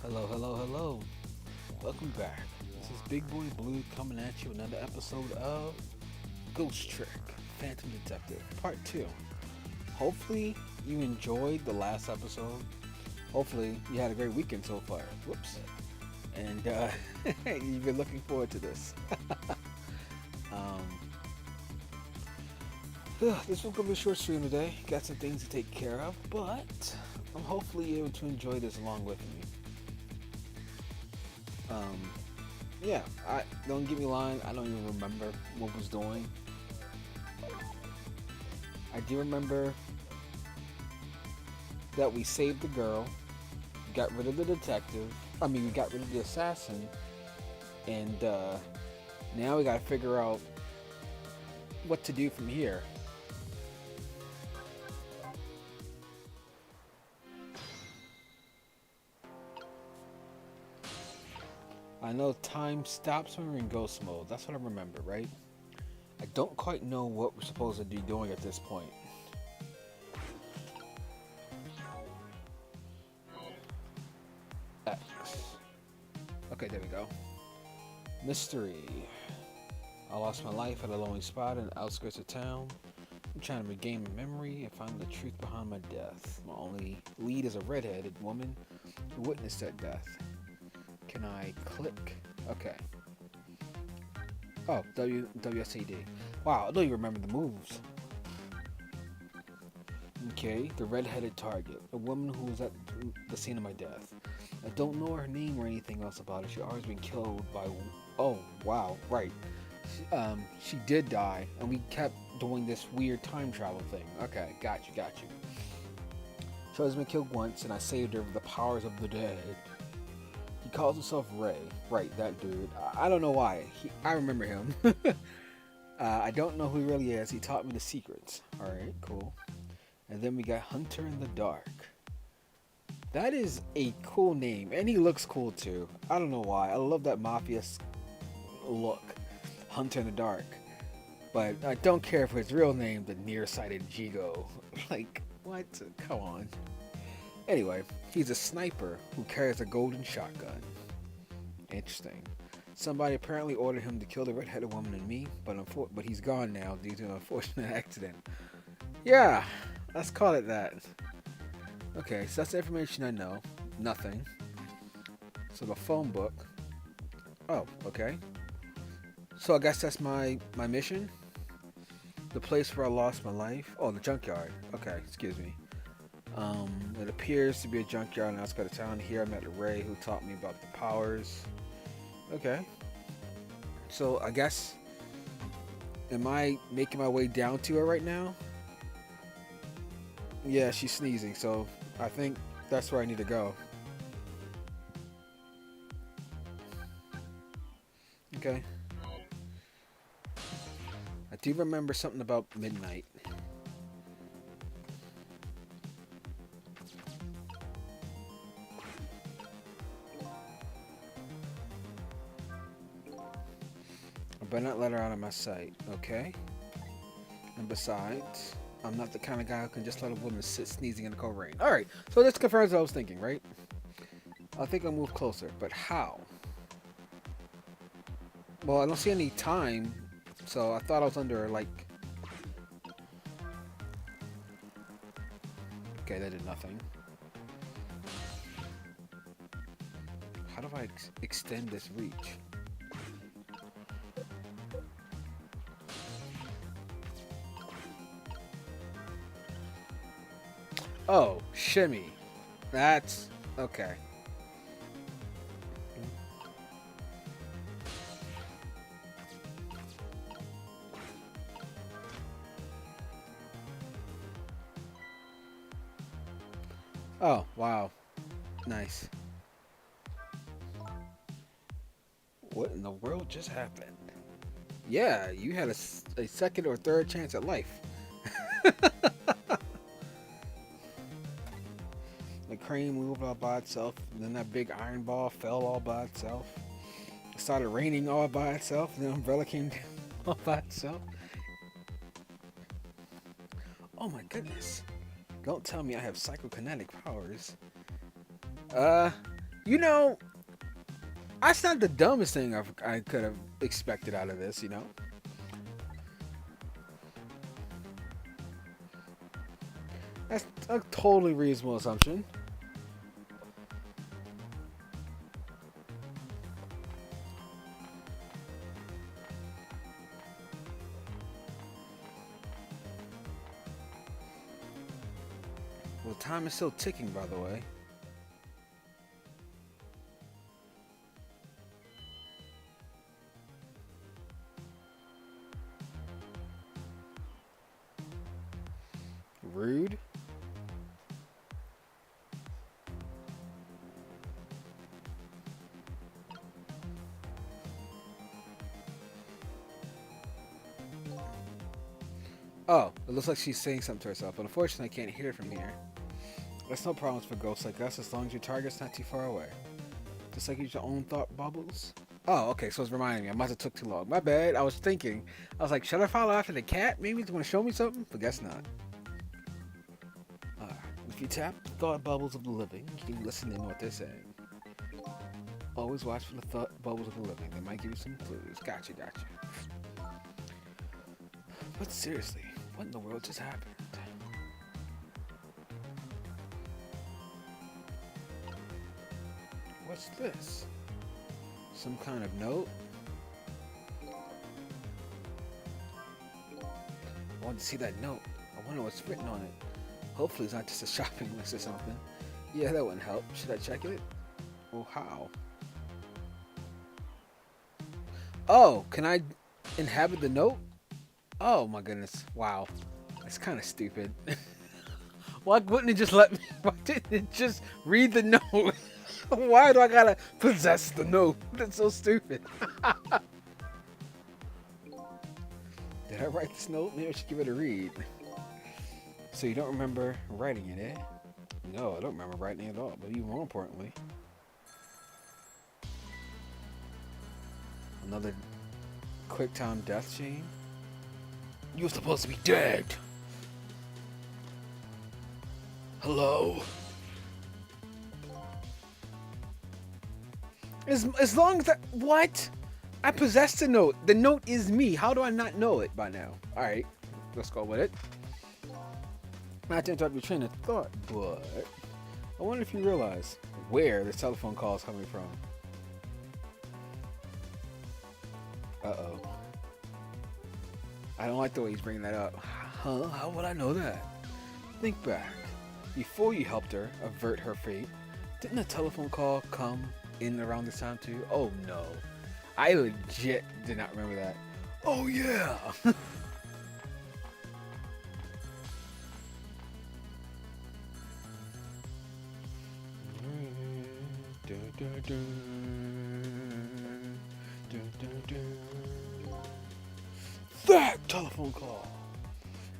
Hello, hello, hello. Welcome back. This is Big Boy Blue coming at you another episode of Ghost Trick Phantom Detective Part 2. Hopefully you enjoyed the last episode. Hopefully you had a great weekend so far. Whoops. And you've been looking forward to this. um, this was going to be a short stream today. Got some things to take care of, but I'm hopefully able to enjoy this along with me. Um, yeah, I don't get me lying. I don't even remember what was doing. I do remember that we saved the girl, got rid of the detective. We got rid of the assassin, and now we gotta figure out what to do from here. I know time stops when we're in ghost mode. That's what I remember, right? I don't quite know what we're supposed to be doing at this point. X. Okay, there we go. Mystery. I lost my life at a lonely spot in the outskirts of town. I'm trying to regain my memory and find the truth behind my death. My only lead is a redheaded woman who witnessed that death. Can I click? Okay. Oh, WSAD. Wow, I don't even remember the moves. Okay, the red-headed target, a woman who was at the scene of my death. I don't know her name or anything else about her. She's always been killed by. Oh, wow, right. She did die, and we kept doing this weird time travel thing. Okay, got you. She has been killed once, and I saved her with the powers of the dead. He calls himself Ray. Right, that dude. I don't know why. I remember him. I don't know who he really is. He taught me the secrets. Alright, cool. And then we got Hunter in the Dark. That is a cool name, and he looks cool too. I don't know why. I love that mafia look. Hunter in the Dark. But I don't care for his real name, the nearsighted Jigo. Like, what? Come on. Anyway, he's a sniper who carries a golden shotgun. Interesting. Somebody apparently ordered him to kill the red-headed woman and me, but he's gone now due to an unfortunate accident. Yeah, let's call it that. Okay, so that's the information I know. Nothing. So the phone book. Oh, okay. So I guess that's my mission. The place where I lost my life. Oh, the junkyard. Okay, excuse me. It appears to be a junkyard in the outskirts of town. Here I met Ray, who taught me about the powers. Okay. So I guess, am I making my way down to her right now? Yeah, she's sneezing, so I think that's where I need to go. Okay. I do remember something about midnight. I better not let her out of my sight, okay? And besides, I'm not the kind of guy who can just let a woman sit sneezing in the cold rain. Alright, so this confirms what I was thinking, right? I think I'll move closer, but how? Well, I don't see any time, so I thought I was under, like... Okay, that did nothing. How do I extend this reach? Oh, shimmy. That's... okay. Oh, wow. Nice. What in the world just happened? Yeah, you had a second or third chance at life. The crane moved all by itself, and then that big iron ball fell all by itself. It started raining all by itself, and the umbrella came down all by itself. Oh my goodness. Don't tell me I have psychokinetic powers. Uh, You know, that's not the dumbest thing I could have expected out of this, you know? That's a totally reasonable assumption. Well, time is still ticking, by the way. Rude. Oh, it looks like she's saying something to herself, but unfortunately I can't hear it from here. That's no problems for ghosts like us as long as your target's not too far away. Just like your own thought bubbles. Oh, okay, so it's reminding me. I must have took too long. My bad. I was thinking. I was like, should I follow after the cat? Maybe it's going to show me something? But guess not. If you tap the thought bubbles of the living, you can listen in what they're saying. Always watch for the thought bubbles of the living. They might give you some clues. Gotcha. But seriously, what in the world just happened? What's this? Some kind of note? I want to see that note. I wonder what's written on it. Hopefully it's not just a shopping list or something. Yeah, that wouldn't help. Should I check it? Well, how? Oh, can I inhabit the note? Oh my goodness. Wow. That's kind of stupid. Why wouldn't it just let me? Why didn't it just read the note? Why do I gotta possess the note? That's so stupid. Did I write this note? Maybe I should give it a read. So you don't remember writing it, eh? No, I don't remember writing it at all. But even more importantly, another quick time death chain. You're supposed to be dead. Hello. As long as that, what? I possess the note. The note is me. How do I not know it by now? All right, let's go with it. Not to interrupt your train of thought, but I wonder if you realize where this telephone call is coming from. Uh-oh. I don't like the way he's bringing that up. Huh? How would I know that? Think back. Before you helped her avert her fate, didn't a telephone call come in around this time too? Oh no. I legit did not remember that. Oh yeah! That telephone call!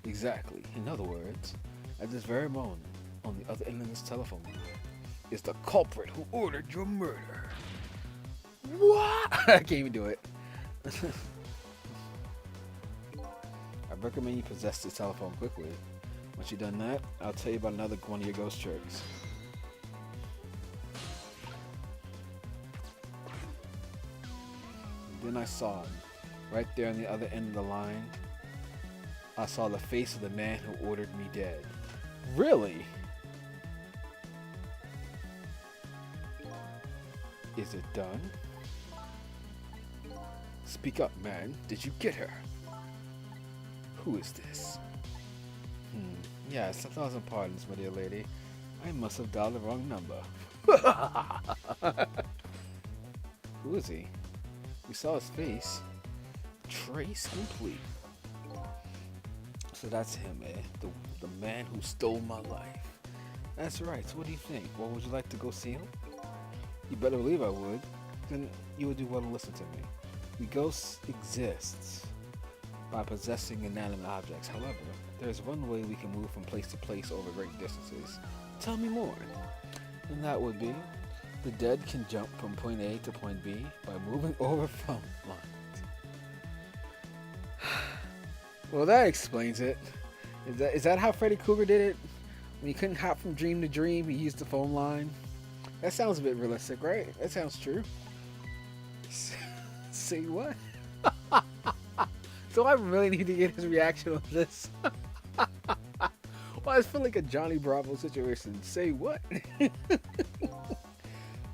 Exactly. In other words, at this very moment, on the other end of this telephone line, is the culprit who ordered your murder. What? I can't even do it. I recommend you possess this telephone quickly. Once you've done that, I'll tell you about another one of your ghost tricks. And then I saw him, right there on the other end of the line. I saw the face of the man who ordered me dead. Really? Is it done? Speak up, man. Did you get her? Who is this? Yes, 1,000 pardons, my dear lady. I must have dialed the wrong number. Who is he? We saw his face. Trace complete. So that's him, eh? The man who stole my life. That's right. So what do you think? Well, would you like to go see him? You better believe I would. Then you would do well to listen to me. We ghosts exist by possessing inanimate objects. However, there's one way we can move from place to place over great distances. Tell me more. And that would be, the dead can jump from point A to point B by moving over phone lines. Well, that explains it. Is that how Freddy Krueger did it? When he couldn't hop from dream to dream, he used the phone line. That sounds a bit realistic, right? That sounds true. Say what? So I really need to get his reaction on this. Well, I feel like a Johnny Bravo situation. Say what?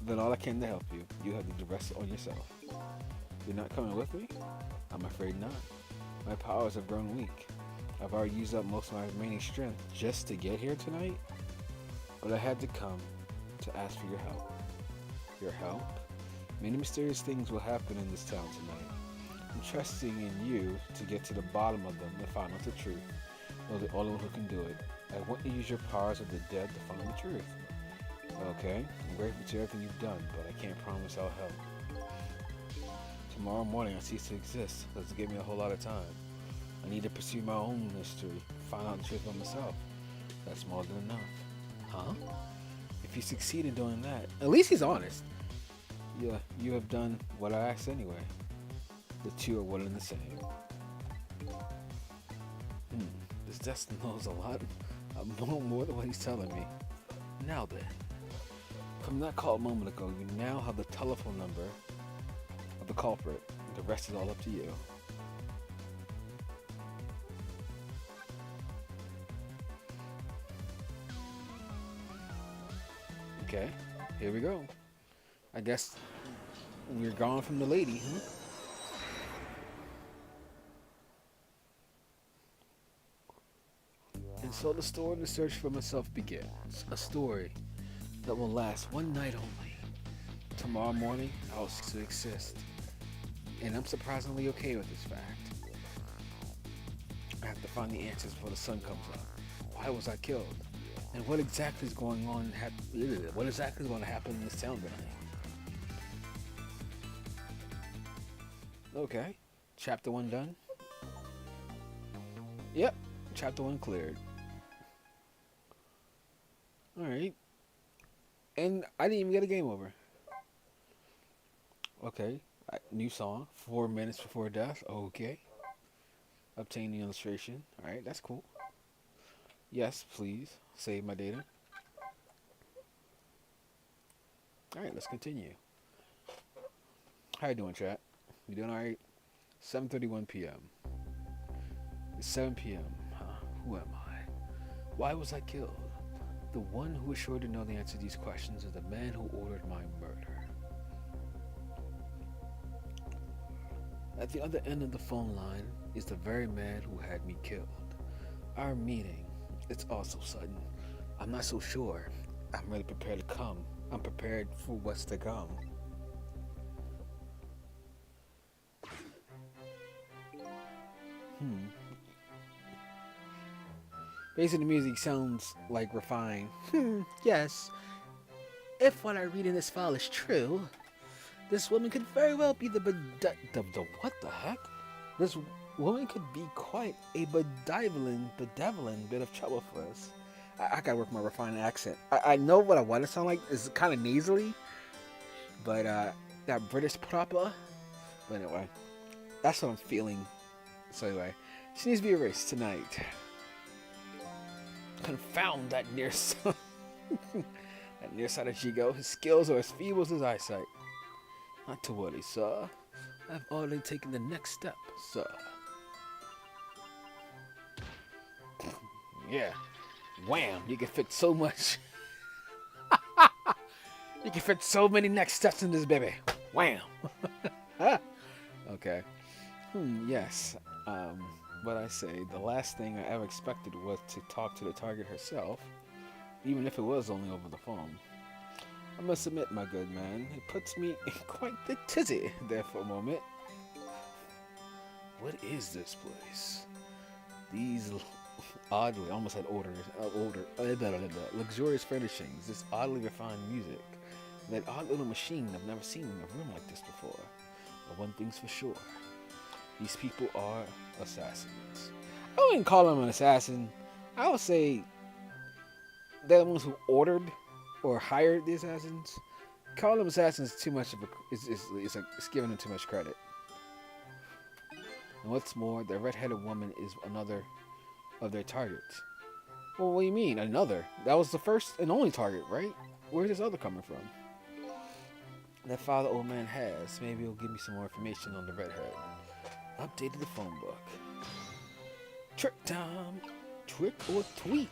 Then all I can to help you. You have to do the rest on yourself. You're not coming with me? I'm afraid not. My powers have grown weak. I've already used up most of my remaining strength just to get here tonight. But I had to come to ask for your help. Your help? Many mysterious things will happen in this town tonight. I'm trusting in you to get to the bottom of them and find out the truth. You're the only one who can do it. I want you to use your powers of the dead to find the truth. Okay, I'm grateful to everything you've done, but I can't promise I'll help. Tomorrow morning I cease to exist. Doesn't give me a whole lot of time. I need to pursue my own mystery, find out the truth by myself. That's more than enough. Huh? If you succeed in doing that, at least he's honest. Yeah, you have done what I asked anyway. The two are one and the same. This Destin knows a lot more than what he's telling me. Now then, from that call a moment ago, you now have the telephone number of the culprit. The rest is all up to you. Okay, here we go. I guess we're gone from the lady, huh? And so the story of the search for myself begins. A story that will last one night only. Tomorrow morning, I'll cease to exist. And I'm surprisingly okay with this fact. I have to find the answers before the sun comes up. Why was I killed? And what exactly is going on? What exactly is going to happen in this town tonight? Okay, chapter 1 done. Yep, chapter 1 cleared. Alright. And I didn't even get a game over. Okay, new song, 4 minutes before death. Okay. Obtain the illustration. Alright, that's cool. Yes, please. Save my data. Alright, let's continue. How you doing, chat? You doing alright? 7:31 p.m. It's 7 p.m. Huh? Who am I? Why was I killed? The one who is sure to know the answer to these questions is the man who ordered my murder. At the other end of the phone line is the very man who had me killed. Our meeting, it's all so sudden. I'm not so sure. I'm really prepared to come. I'm prepared for what's to come. Basically, the music sounds like refined. Yes. If what I read in this file is true, this woman could very well be the what the heck? This woman could be quite a bedeviling bit of trouble for us. I gotta work my refined accent. I know what I want to sound like. It's kind of nasally, but that British proper. But anyway, that's what I'm feeling. So anyway, she needs to be erased tonight. Confound that nearsighted Jigo. His skills are as feeble as his eyesight. Not to worry, sir. I've already taken the next step, sir. Yeah. Wham! You can fit so much. You can fit so many next steps in this baby. Wham! Okay. Yes. But I say, the last thing I ever expected was to talk to the target herself, even if it was only over the phone. I must admit, my good man, it puts me in quite the tizzy there for a moment. What is this place? These oddly, almost had luxurious furnishings, this oddly refined music, that odd little machine I've never seen in a room like this before. But one thing's for sure. These people are assassins. I wouldn't call them an assassin. I would say they're the ones who ordered or hired the assassins. Calling them assassins is too much of it's giving them too much credit. And what's more, the red-headed woman is another of their targets. Well, what do you mean, another? That was the first and only target, right? where's this other coming from? That file the old man has. Maybe it'll give me some more information on the redhead. Updated the phone book. Trick time! Trick or tweet?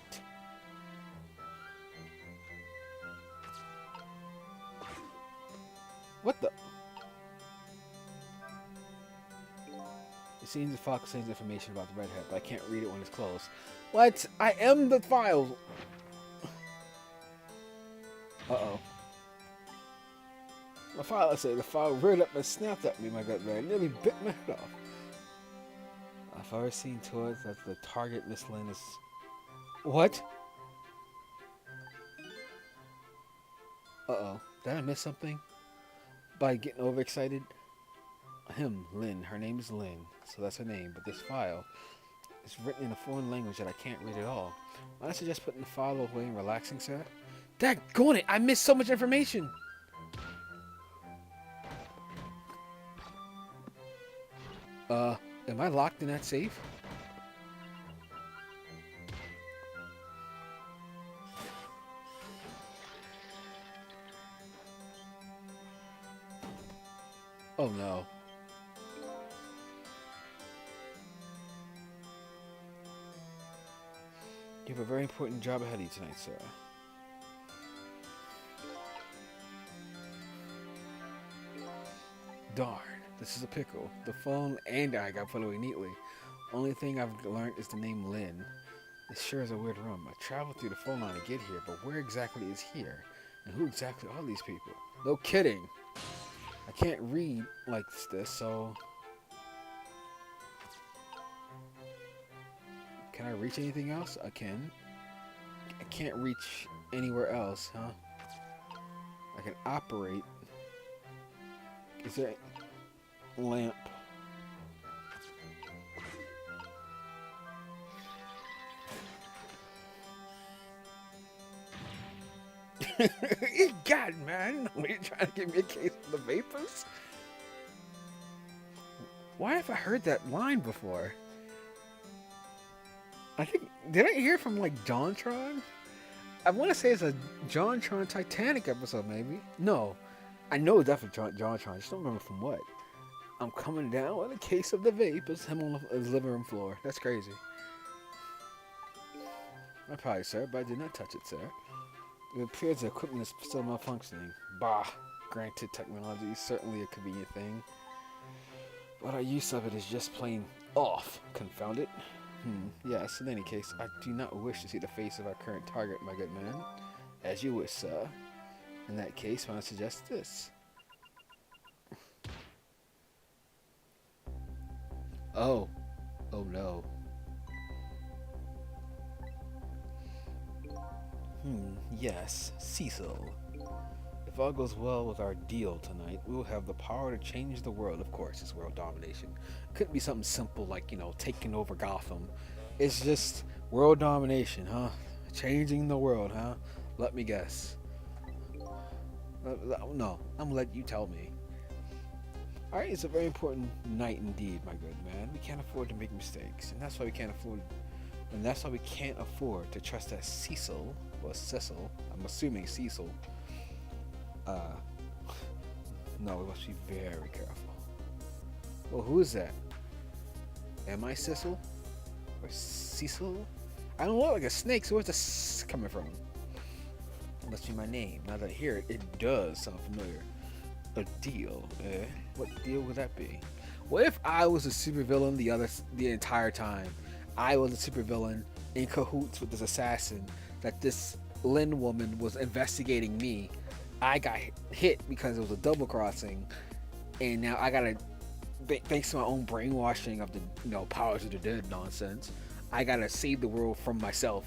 What the? It seems the file contains information about the redhead, but I can't read it when it's closed. What? I am the file! Uh-oh. My file, I say, the file reared up and snapped at me, my gut man. Nearly bit my head off. I've already seen to it that the target, Miss Lynn, is... What? Uh-oh. Did I miss something? By getting overexcited? Lynn. Her name is Lynn. So that's her name. But this file is written in a foreign language that I can't read at all. Might I suggest putting the file away and relaxing, sir? Daggone it! I missed so much information! Am I locked in that safe? Oh no. You have a very important job ahead of you tonight, sir. Darn, this is a pickle. The phone and I got put away neatly. Only thing I've learned is the name Lynn. It sure is a weird room. I traveled through the phone line to get here, but where exactly is here? And who exactly are these people? No kidding. I can't read like this, so... Can I reach anything else? I can. I can't reach anywhere else, huh? I can operate. Is there a lamp? God, man. You're trying to give me a case of the vapors? Why have I heard that line before? I think, did I hear from like JonTron? I want to say it's a JonTron Titanic episode, maybe. No, I know it's definitely JonTron. I just don't remember from what. I'm coming down with a case of the vapors. Him on his living room floor. That's crazy. I probably, sir, but I did not touch it, sir. It appears the equipment is still malfunctioning. Bah, granted, technology is certainly a convenient thing, but our use of it is just plain off. Confound it. Yes, in any case, I do not wish to see the face of our current target, my good man. As you wish, sir. In that case, I suggest this. Oh. Oh no. Yes, Cecil. If all goes well with our deal tonight, we will have the power to change the world. Of course, it's world domination. Couldn't be something simple like, you know, taking over Gotham. It's just world domination, huh? Changing the world, huh? Let me guess. No, I'm gonna let you tell me. Alright, it's a very important night indeed, my good man. We can't afford to make mistakes, and that's why we can't afford to trust that Cecil, or Cecil, I'm assuming Cecil. No, we must be very careful. Well, who is that? Am I Cecil? Or Cecil? I don't look like a snake, so where's the S coming from? It must be my name. Now that I hear it, it does sound familiar. A deal, eh? What deal would that be? What if I was a supervillain the entire time? I was a supervillain in cahoots with this assassin, that this Lynn woman was investigating me. I got hit because it was a double crossing, and now I gotta, thanks to my own brainwashing of the, you know, powers of the dead nonsense, I gotta save the world from myself.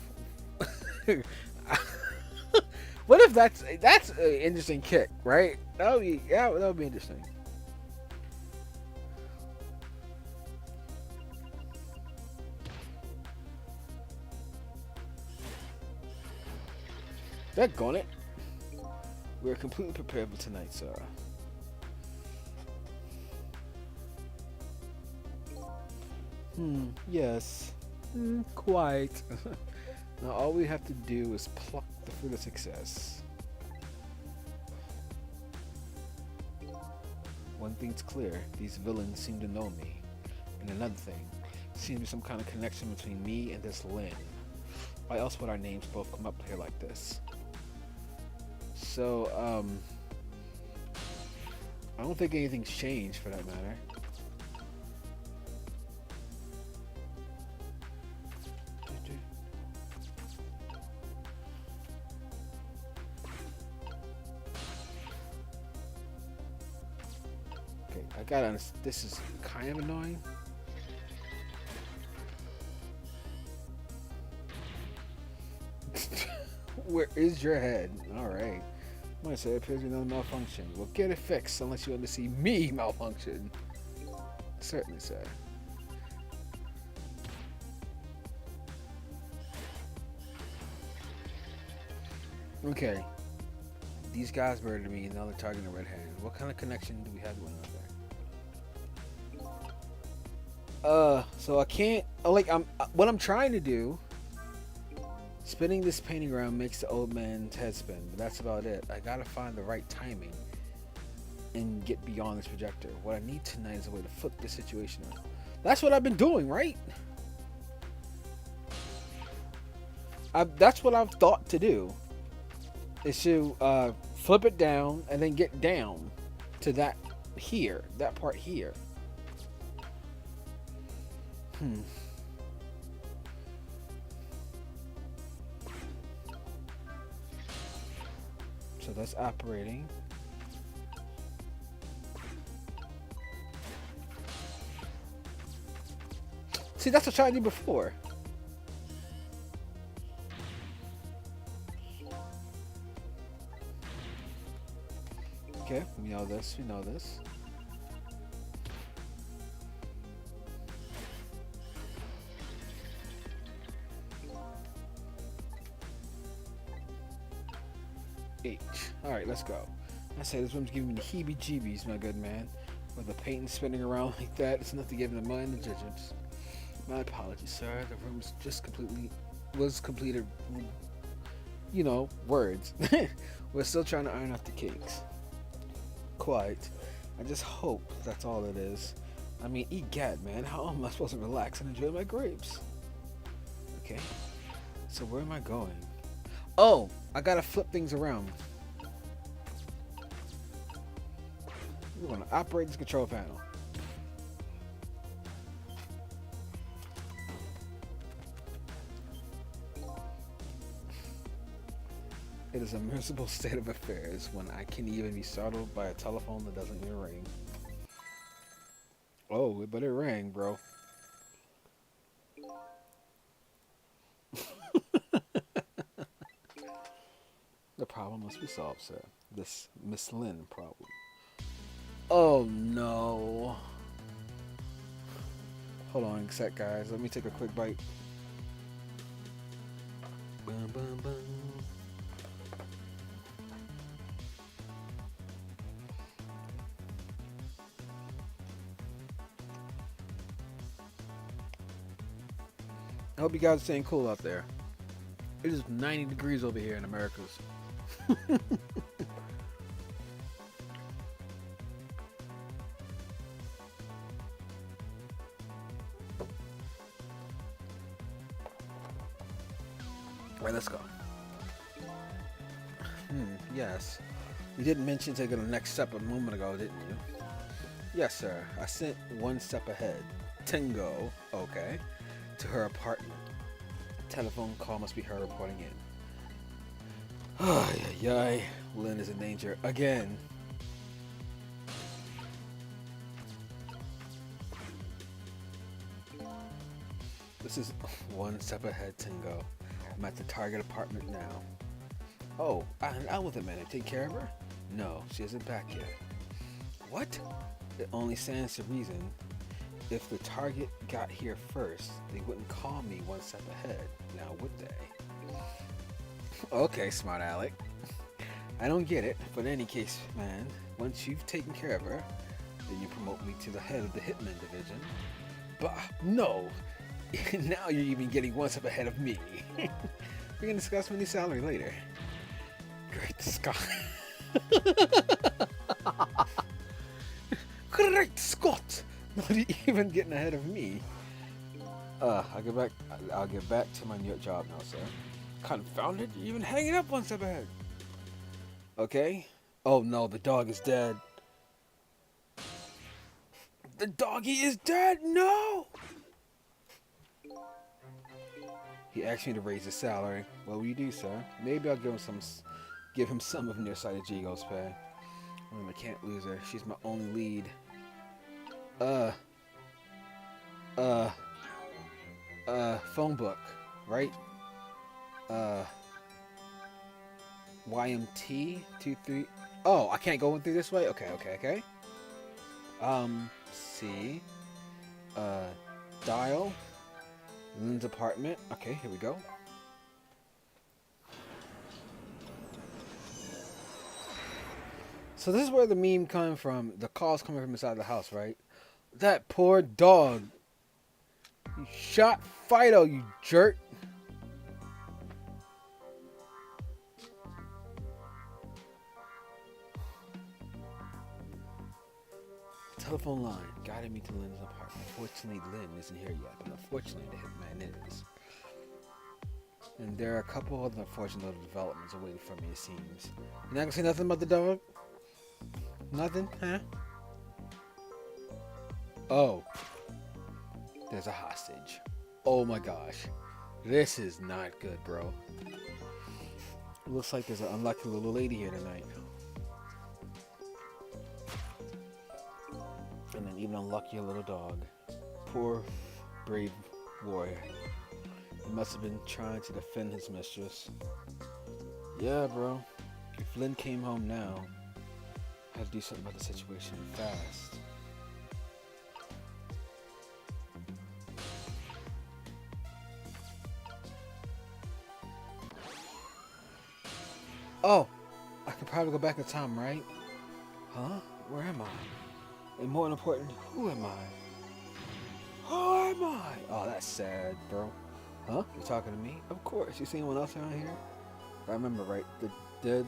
What if that's an interesting kick, right? That would be interesting. Daggone it. We're completely prepared for tonight, sir. Yes. Quite. Now all we have to do is pluck the fruit of success. one thing's clear. These villains seem to know me. And another thing, seems to be some kind of connection between me and this Lin. Why else would our names both come up here like this? So, I don't think anything's changed for that matter. Okay, I gotta understand. This is kind of annoying. Where is your head? Alright. I'm gonna say it appears to be another malfunction. Well, get it fixed unless you want to see me malfunction. Certainly, sir. Okay. These guys murdered me, now they're targeting a red hand. What kind of connection do we have going on there? So I can't. What I'm trying to do. Spinning this painting around makes the old man's head spin, but that's about it. I gotta find the right timing and get beyond this projector. What I need tonight is a way to flip this situation around. That's what I've been doing, right? That's what I've thought to do. Is to flip it down and then get down to that part here. So that's operating. See, that's what I tried to do before. Okay, we know this, we know this. H. Alright, let's go. I say this room's giving me the heebie-jeebies, my good man. With the painting spinning around like that, it's enough to give the mind the digits. My apologies, sir. The room's just completed, you know, words. We're still trying to iron out the kinks. Quite. I just hope that's all it is. I mean, egad, man. How am I supposed to relax and enjoy my grapes? Okay. So where am I going? Oh, I gotta flip things around. We're gonna operate this control panel. It is a miserable state of affairs when I can even be startled by a telephone that doesn't even ring. Oh, but it rang, bro. The problem must be solved, sir. This Miss Lin problem. Oh no. Hold on a sec, guys. Let me take a quick bite. Bum, bum, bum. I hope you guys are staying cool out there. It is 90 degrees over here in Americas. Alright, let's go. Yes. You didn't mention taking the next step a moment ago, didn't you? Yes, sir. I sent one step ahead. Tingo, okay, to her apartment. Telephone call must be her reporting in. Ay. Lin is in danger again. This is one step ahead, Tingo. I'm at the target apartment now. Oh, out with a minute. Take care of her? No, she isn't back yet. What? It only stands to reason. If the target got here first, they wouldn't call me one step ahead, now would they? Okay, smart Alec. I don't get it, but in any case, man, once you've taken care of her, then you promote me to the head of the Hitman division. Bah, no! Now you're even getting one step ahead of me. We can discuss my new salary later. Great Scott. What are you even getting ahead of me? I'll get back. I'll get back to my new job now, sir. Confounded! You're even hanging up one step ahead. Okay. Oh no, the dog is dead. The doggy is dead. No. He asked me to raise his salary. What will you do, sir? Maybe I'll give him some of nearsighted Jigo's pay. I can't lose her. She's my only lead. Uh, uh, phone book, right? Uh, YMT 23. Oh, I can't go in through this way. Okay. C. Uh, dial. Lynn's apartment. Okay, here we go. So this is where the meme coming from. The call's coming from inside the house, right? That poor dog. You shot Fido, you jerk. Telephone line guided me to Lynn's apartment. Fortunately, Lynn isn't here yet, but unfortunately, the hitman is. And there are a couple other unfortunate developments awaiting for me, it seems. You're not gonna say nothing about the dog? Nothing? Huh? Oh. There's a hostage. Oh my gosh. This is not good, bro. It looks like there's an unlucky little lady here tonight. And an even unluckier little dog. Poor, brave warrior. He must have been trying to defend his mistress. Yeah, bro. If Lynn came home now, I have to do something about the situation fast. Oh, I could probably go back in time, right? Huh? Where am I? And more important, who am I? Who am I? Oh, that's sad, bro. Huh? You talking to me? Of course. You see anyone else around here? I remember, right? The dead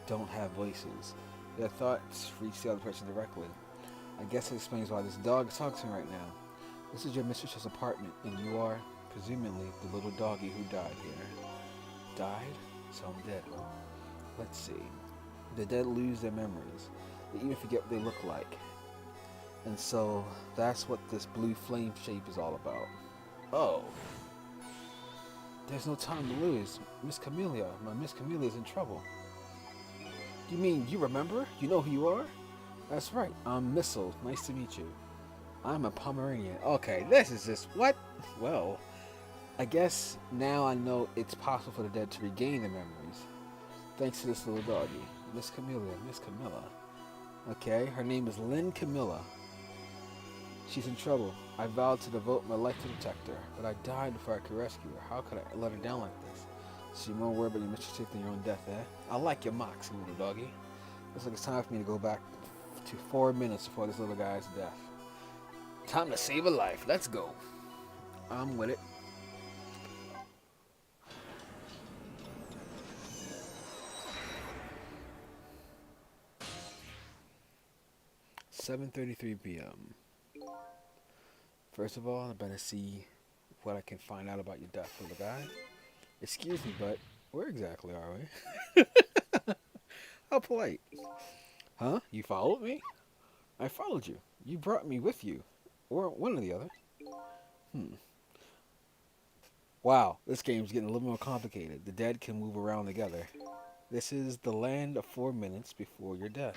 don't have voices. Their thoughts reach the other person directly. I guess it explains why this dog is talking to me right now. This is your mistress's apartment, and you are, presumably, the little doggy who died here. Died? So I'm dead, huh? Let's see. The dead lose their memories. They even forget what they look like. And so, that's what this blue flame shape is all about. Oh. There's no time to lose. Miss Camellia, my Miss Camellia is in trouble. You mean you remember? You know who you are? That's right, I'm Missile. Nice to meet you. I'm a Pomeranian. Okay, this is just what? Well, I guess now I know it's possible for the dead to regain their memories. Thanks to this little doggy. Miss Camellia, Miss Camilla. Okay, her name is Lynn Camilla. She's in trouble. I vowed to devote my life to protect her, but I died before I could rescue her. How could I let her down like this? So you're more worried about your mistress than your own death, eh? I like your moxie, little doggy. Looks like it's time for me to go back to 4 minutes before this little guy's death. Time to save a life. Let's go. I'm with it. "7:33 p.m. First of all, I better see what I can find out about your death, little guy. Excuse me, but where exactly are we?" How polite. Huh? You followed me? I followed you. You brought me with you. Or one or the other. Wow, this game's getting a little more complicated. The dead can move around together. This is the land of 4 minutes before your death.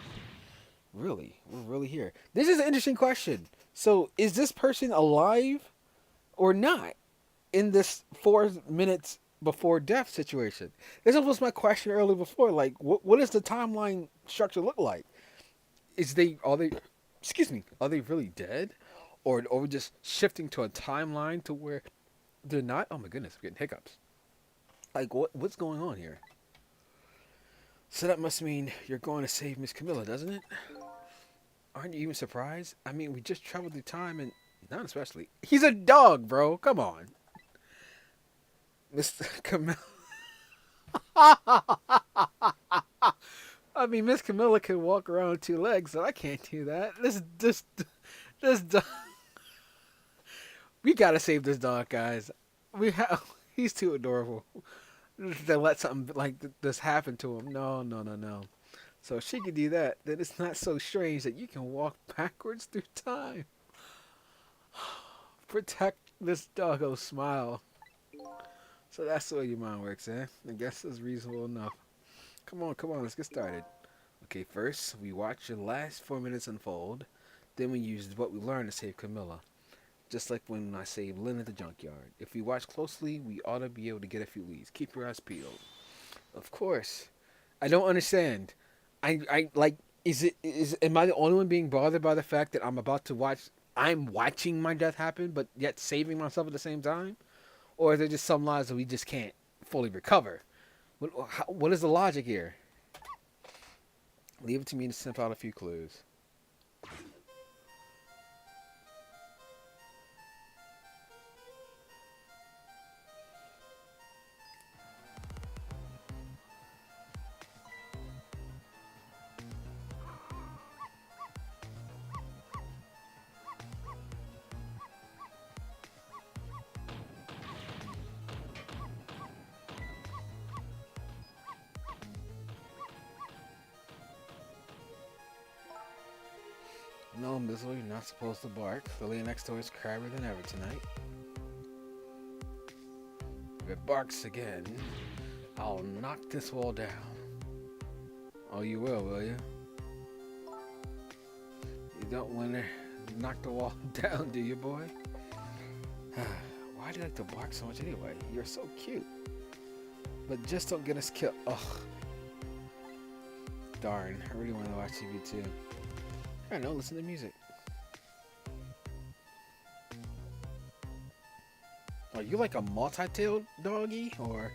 Really? We're really here. This is an interesting question. So, is this person alive or not in this 4 minutes before death situation? This was my question earlier before. Like, what does the timeline structure look like? Excuse me, are they really dead? Or are we just shifting to a timeline to where they're not? Oh my goodness, I'm getting hiccups. Like, what's going on here? So that must mean you're going to save Miss Camilla, doesn't it? Aren't you even surprised? I mean, we just traveled through time and... Not especially. He's a dog, bro. Come on. Mr. Camilla... I mean, Miss Camilla can walk around on 2 legs, so I can't do that. This dog... We gotta save this dog, guys. We have. He's too adorable to let something like this happen to him. No, no, no, no. So if she can do that, then it's not so strange that you can walk backwards through time. Protect this doggo smile. So that's the way your mind works, eh? I guess it's reasonable enough. Come on, let's get started. Okay, first, we watch the last 4 minutes unfold. Then we use what we learned to save Camilla. Just like when I saved Lynn at the junkyard. If we watch closely, we ought to be able to get a few leads. Keep your eyes peeled. Of course. I don't understand. I like, am I the only one being bothered by the fact that I'm watching my death happen, but yet saving myself at the same time? Or are there just some lives that we just can't fully recover? What is the logic here? Leave it to me to sniff out a few clues. No, Mizzle, you're not supposed to bark. The lady next door is crabbier than ever tonight. If it barks again, I'll knock this wall down. Oh, you will you? You don't want to knock the wall down, do you, boy? Why do you like to bark so much anyway? You're so cute. But just don't get us killed. Ugh. Darn, I really want to watch TV too. I don't know, listen to music. Are you like a multi-tailed doggy, or?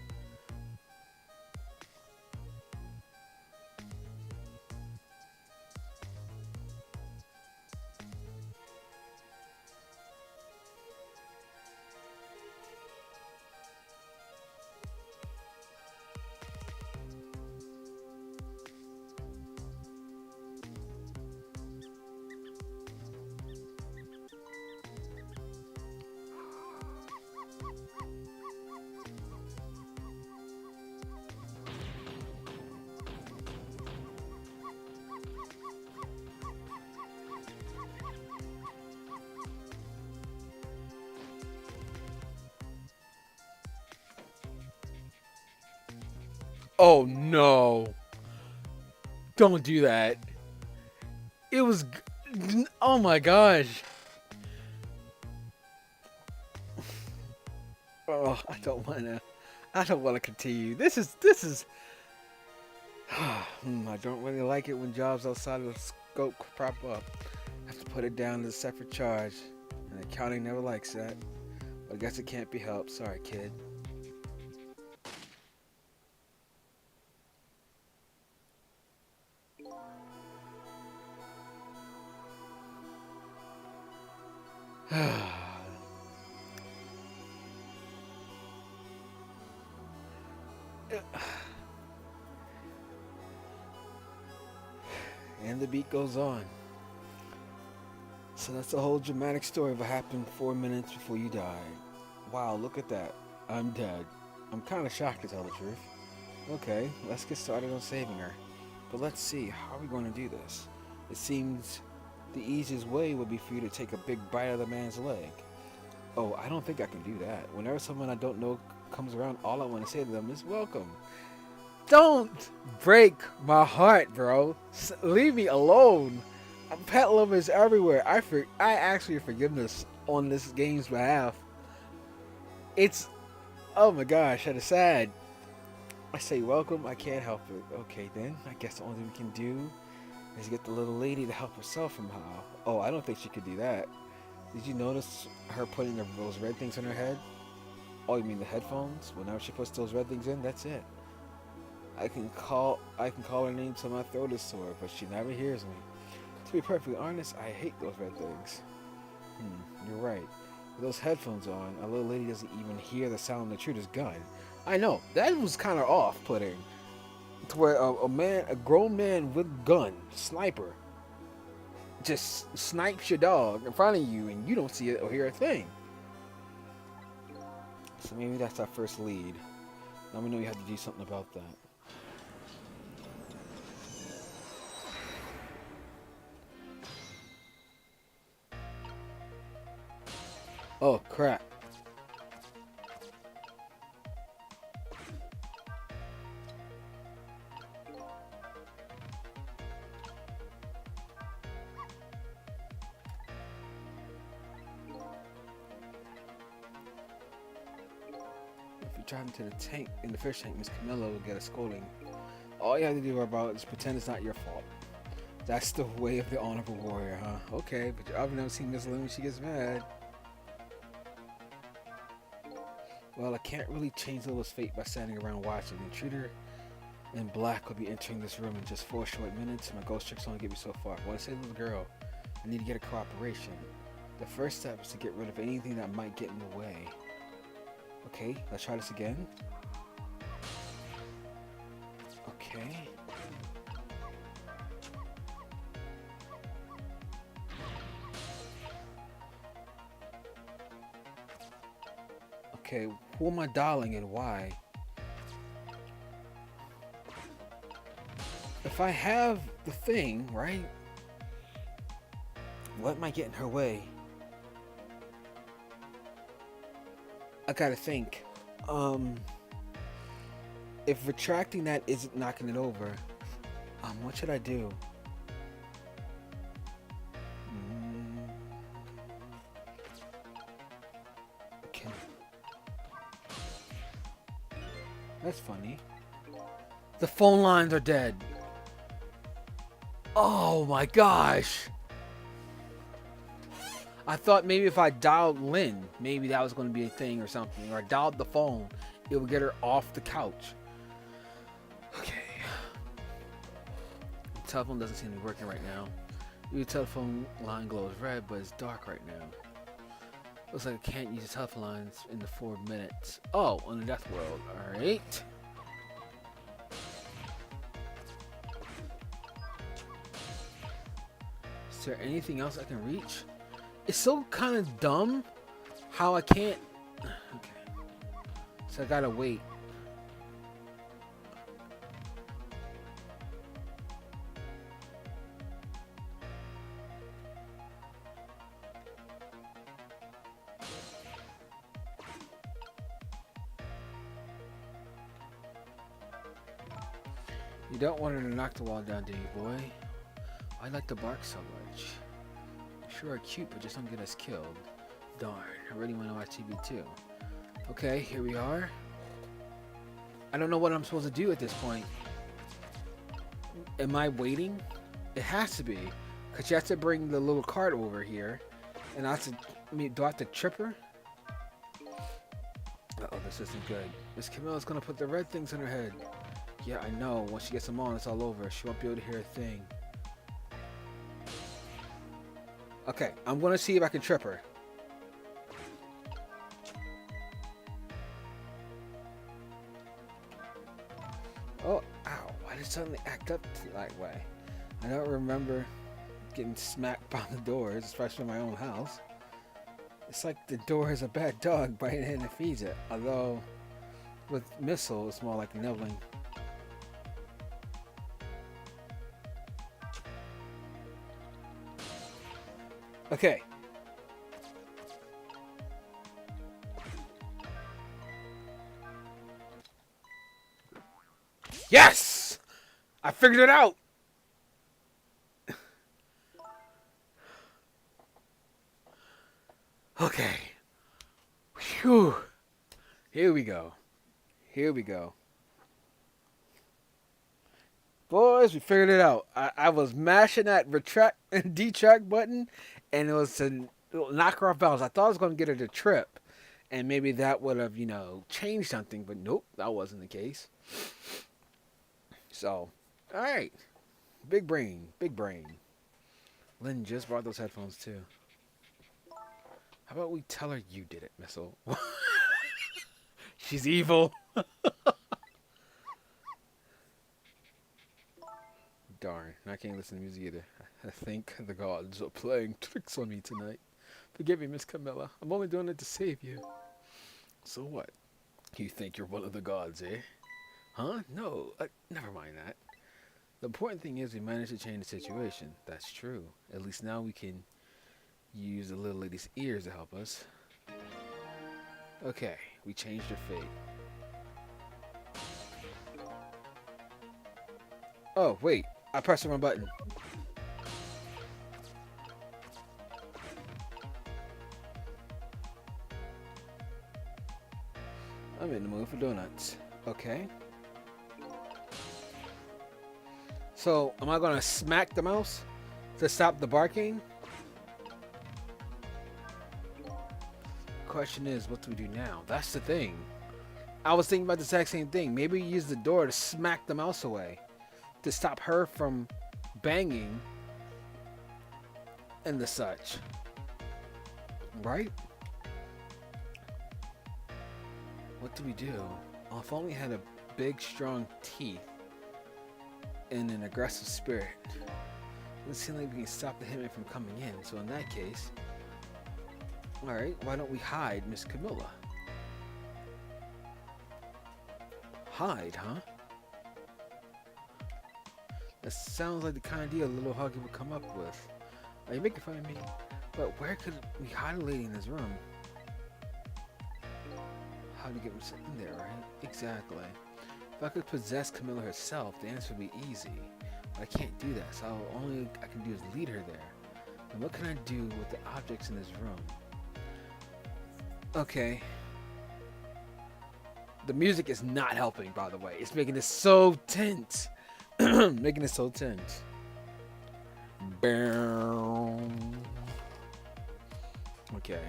Oh no! Don't do that. It was. Oh my gosh. Oh, I don't wanna. I don't wanna continue. This is. I don't really like it when jobs outside of the scope prop up. I have to put it down as a separate charge, and accounting never likes that. But I guess it can't be helped. Sorry, kid. And the beat goes on. So that's the whole dramatic story of what happened 4 minutes before you died. Wow, look at that. I'm dead. I'm kind of shocked to tell the truth. Okay, let's get started on saving her. But let's see, how are we going to do this? It seems the easiest way would be for you to take a big bite of the man's leg. Oh, I don't think I can do that. Whenever someone I don't know comes around, all I want to say to them is welcome. Don't break my heart, bro. Leave me alone. Pet lovers everywhere. I actually forgiveness on this game's behalf. It's, oh my gosh, that is sad. I say welcome, I can't help it. Okay then, I guess the only thing we can do is get the little lady to help herself somehow. Oh, I don't think she could do that. Did you notice her putting those red things in her head? Oh, you mean the headphones? Whenever she puts those red things in, that's it. I can call her name till my throat is sore, but she never hears me. To be perfectly honest, I hate those red things. You're right. With those headphones on, a little lady doesn't even hear the sound of the intruder's gun. I know, that was kind of off-putting. To where a grown man with gun, sniper, just snipes your dog in front of you and you don't see it or hear a thing. So maybe that's our first lead. Now we know we have to do something about that. Oh, crap. If you drive into the tank, in the fish tank, Miss Camilla will get a scolding. All you have to do about it is pretend it's not your fault. That's the way of the honorable warrior, huh? Okay, but I've never seen Miss Lynn when she gets mad. Well, I can't really change Lila's fate by standing around watching. The intruder in black will be entering this room in just 4 short minutes. My ghost tricks only get me so far. I want to save the little girl. I need to get her cooperation. The first step is to get rid of anything that might get in the way. Okay, let's try this again. Okay. Okay, who am I dialing and why? If I have the thing, right? What might get in her way? I gotta think. If retracting that isn't knocking it over, what should I do? Okay. That's funny. The phone lines are dead. Oh my gosh. I thought maybe if I dialed Lynn, maybe that was going to be a thing or something. Or I dialed the phone, it would get her off the couch. Okay. The telephone doesn't seem to be working right now. Your telephone line glows red, but it's dark right now. Looks like I can't use the telephone lines in the 4 minutes. Oh, on the death world. Alright. Is there anything else I can reach? It's so kind of dumb how I can't. Okay. So I gotta wait. You don't want her to knock the wall down, do you, boy? I like to bark so much. Sure are cute, but just don't get us killed. Darn, I really want to watch TV too. Okay, here we are. I don't know what I'm supposed to do at this point. Am I waiting? It has to be, because you have to bring the little cart over here, and I have to. Do I have to trip her? Uh-oh, this isn't good. Miss Camilla's gonna put the red things on her head. Yeah, I know. Once she gets them on, it's all over. She won't be able to hear a thing. Okay, I'm gonna see if I can trip her. Oh, ow. Why did it suddenly act up that way? I don't remember getting smacked by the doors, especially in my own house. It's like the door is a bad dog biting it and it feeds it. Although, with Missile, it's more like nibbling. Okay. Yes! I figured it out! Okay. Phew. Here we go. Here we go. Boys, we figured it out. I was mashing that retract and detract button, and it was to knock her off balance. I thought I was going to get her to trip, and maybe that would have, changed something, but nope, that wasn't the case. So, alright. Big brain, big brain. Lynn just brought those headphones too. How about we tell her you did it, Missile? She's evil. Darn, I can't listen to music either. I think the gods are playing tricks on me tonight. Forgive me, Miss Camilla. I'm only doing it to save you. So what? You think you're one of the gods, eh? Huh? No, never mind that. The important thing is we managed to change the situation. That's true. At least now we can use the little lady's ears to help us. Okay, we changed her fate. Oh, wait. I pressed the wrong button. I'm in the mood for donuts. Okay. So, am I going to smack the mouse to stop the barking? Question is, what do we do now? That's the thing. I was thinking about the exact same thing. Maybe use the door to smack the mouse away to stop her from banging and the such. Right? What do we do? Oh, if only had a big, strong teeth and an aggressive spirit. It seems like we can stop the hitman from coming in. So in that case, alright, why don't we hide Miss Camilla? Hide, huh? That sounds like the kind of deal a little Huggy would come up with. Are you making fun of me? But where could we hide a lady in this room? How to get in there, right? Exactly. If I could possess Camilla herself, the answer would be easy. But I can't do that, so only I can do is lead her there. And what can I do with the objects in this room? Okay. The music is not helping, by the way. It's making this so tense. Making it so tense. Okay.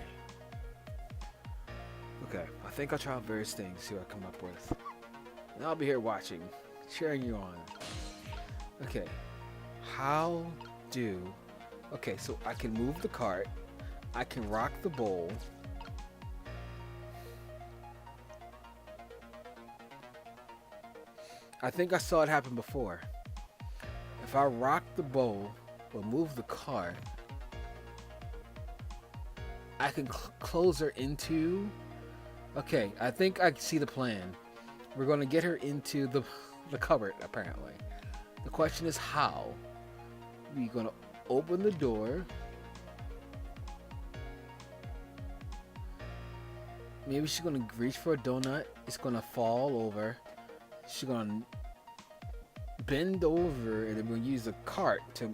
Okay, I think I'll try out various things, see what I come up with. And I'll be here watching, cheering you on. Okay, how do... Okay, so I can move the cart. I can rock the bowl. I think I saw it happen before. If I rock the bowl or move the cart, I can close her into... Okay, I think I see the plan. We're going to get her into the cupboard, apparently. The question is how. We're going to open the door. Maybe she's going to reach for a donut. It's going to fall over. She's going to bend over, and then we'll use the cart to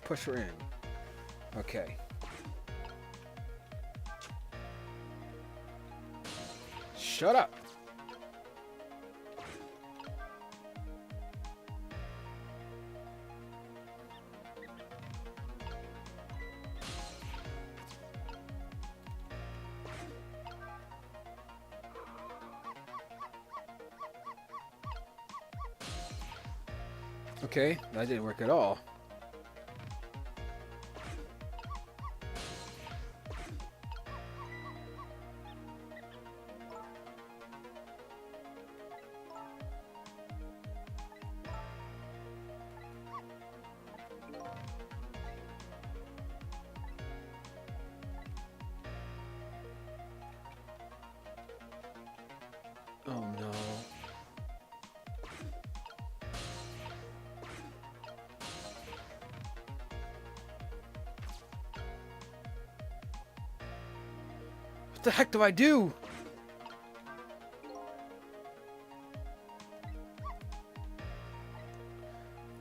push her in. Okay. Shut up. Okay, that didn't work at all. Oh no. What the heck do I do?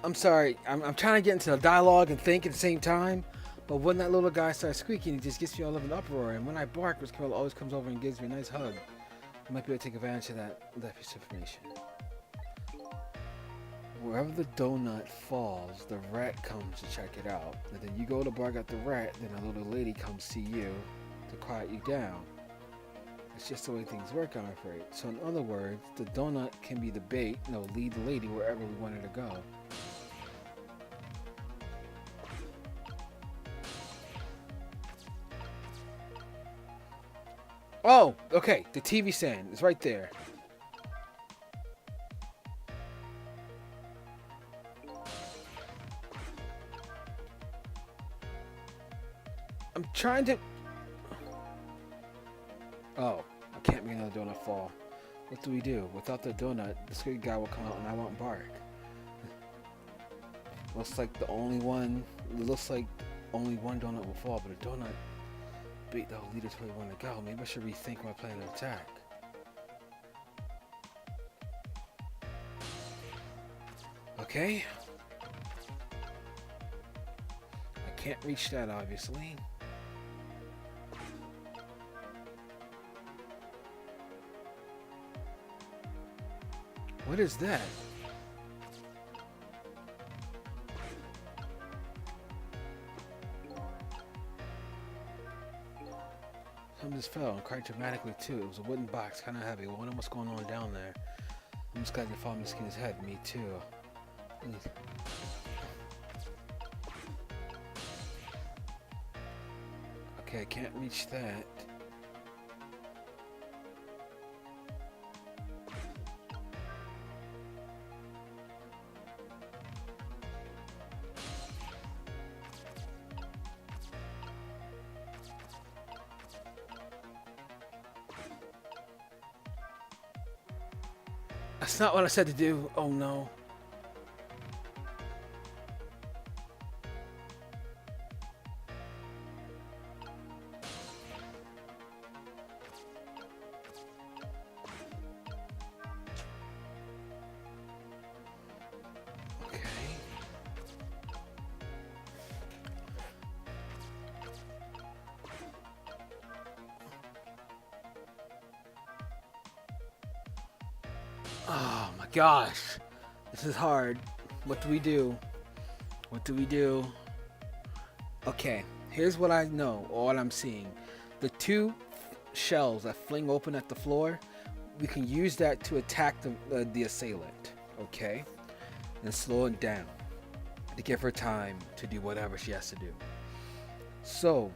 I'm sorry. I'm trying to get into the dialogue and think at the same time. But when that little guy starts squeaking, he just gets me all up in an uproar. And when I bark, Miss Camilla always comes over and gives me a nice hug. I might be able to take advantage of that piece of information. Wherever the donut falls, the rat comes to check it out. And then you go to bark at the rat, then a little lady comes see you to quiet you down. It's just the way things work, I'm afraid. So in other words, the donut can be the bait and it'll lead the lady wherever we want her to go. Oh, okay. The TV stand is right there. I'm trying to... Oh, I can't donut fall. What do we do? Without the donut, the squid guy will come out and I won't bark. Looks like only one donut will fall, but a donut bait that will lead us where we want to go. Maybe I should rethink my plan of attack. Okay. I can't reach that, obviously. What is that? Something just fell and cried dramatically too. It was a wooden box, kind of heavy. I wonder what's going on down there. I'm just glad you found this kid's head. Me too. Okay, I can't reach that. That's not what I said to do. Oh no. Okay. Oh my gosh. This is hard. What do we do? What do we do? Okay, here's what I know, or what I'm seeing. The two shells that fling open at the floor, we can use that to attack the assailant, okay? And slow it down to give her time to do whatever she has to do. So,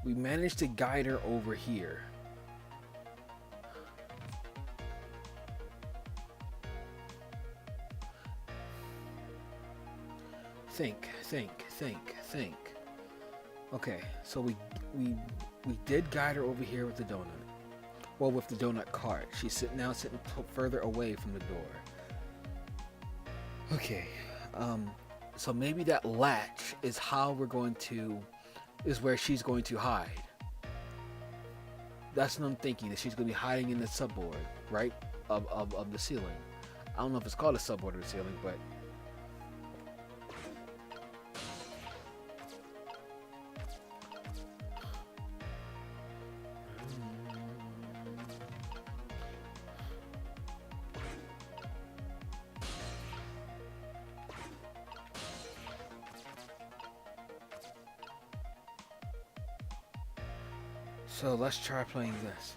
we managed to guide her over here. Think. Okay, so we did guide her over here with the donut. Well, with the donut cart. She's sitting further away from the door. Okay, so maybe that latch is where she's going to hide. That's what I'm thinking, that she's going to be hiding in the subboard, right? Of the ceiling. I don't know if it's called a subboard or the ceiling, but so let's try playing this.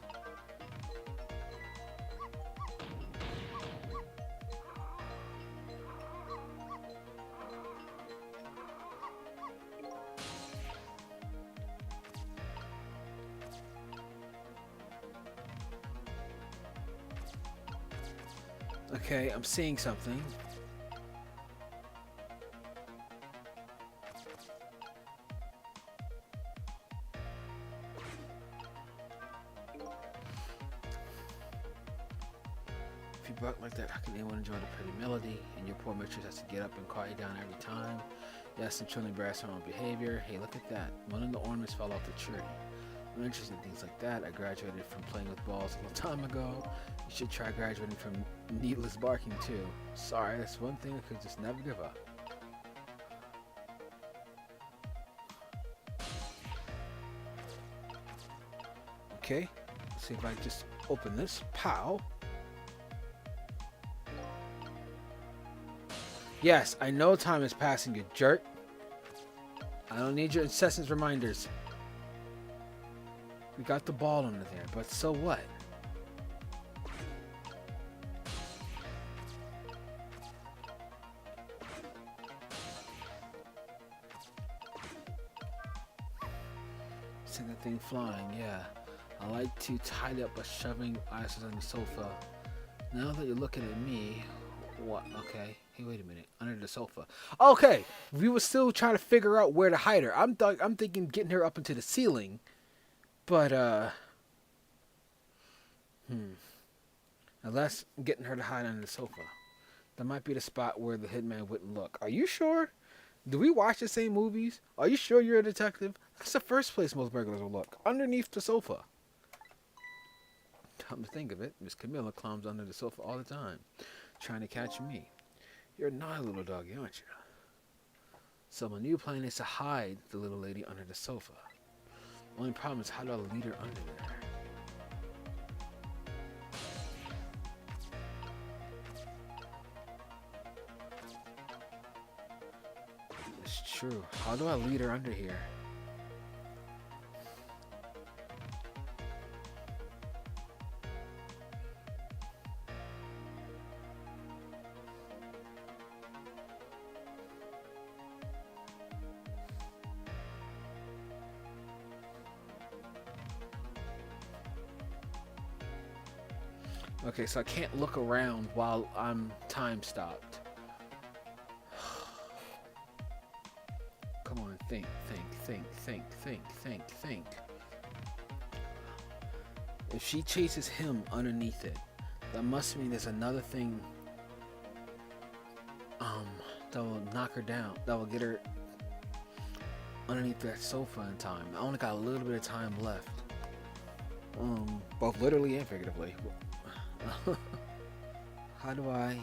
Okay, I'm seeing something. If you bark like that, how can anyone enjoy the pretty melody? And your poor mistress has to get up and quiet you down every time. Yes, some chilling embarrass her own behavior. Hey, look at that. One of the ornaments fell off the tree. I'm interested in things like that. I graduated from playing with balls a long time ago. You should try graduating from needless barking too. Sorry, that's one thing I could just never give up. Okay, let's see if I just open this. Pow. Yes, I know time is passing, you jerk. I don't need your incessant reminders. We got the ball under there, but so what? See that thing flying, yeah. I like to tie it up by shoving ices on the sofa. Now that you're looking at me, What? Okay. Hey, wait a minute. Under the sofa. Okay. We were still trying to figure out where to hide her. I'm thinking getting her up into the ceiling, but unless getting her to hide under the sofa. That might be the spot where the hitman wouldn't look. Are you sure? Do we watch the same movies? Are you sure you're a detective? That's the first place most burglars will look. Underneath the sofa. Come to think of it, Miss Camilla climbs under the sofa all the time, trying to catch me. You're a naughty little doggy, aren't you? So my new plan is to hide the little lady under the sofa. Only problem is how do I lead her under there? It's true. How do I lead her under here? Okay, so I can't look around while I'm time stopped. Come on, think. If she chases him underneath it, that must mean there's another thing that will knock her down, that will get her underneath that sofa in time. I only got a little bit of time left. Both literally and figuratively. How do I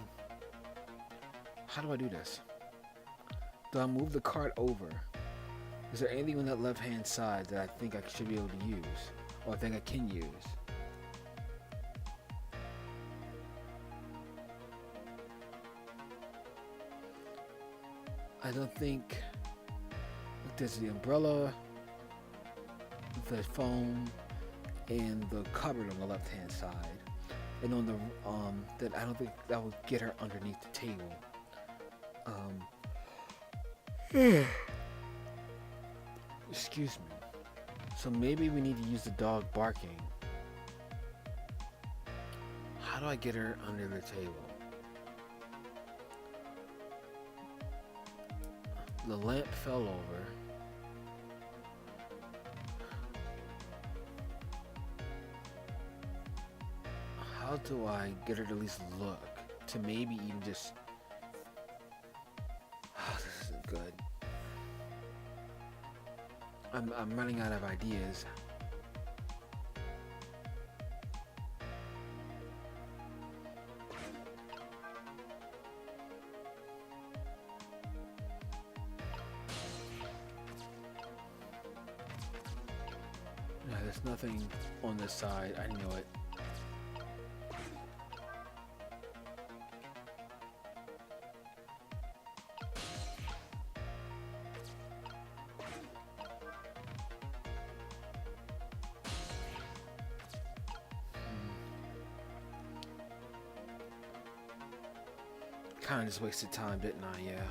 do this? Do I move the cart over? Is there anything on that left hand side that I think I should be able to use? Or I think I can use? I don't think. Look, there's the umbrella, the phone, and the cupboard on the left hand side. And on the that I don't think that would get her underneath the table. Excuse me. So maybe we need to use the dog barking. How do I get her under the table? The lamp fell over. How do I get her to at least look? To maybe even just... Oh, this isn't good. I'm running out of ideas. No, there's nothing on this side. I know it. Kind of just wasted time, didn't I? Yeah.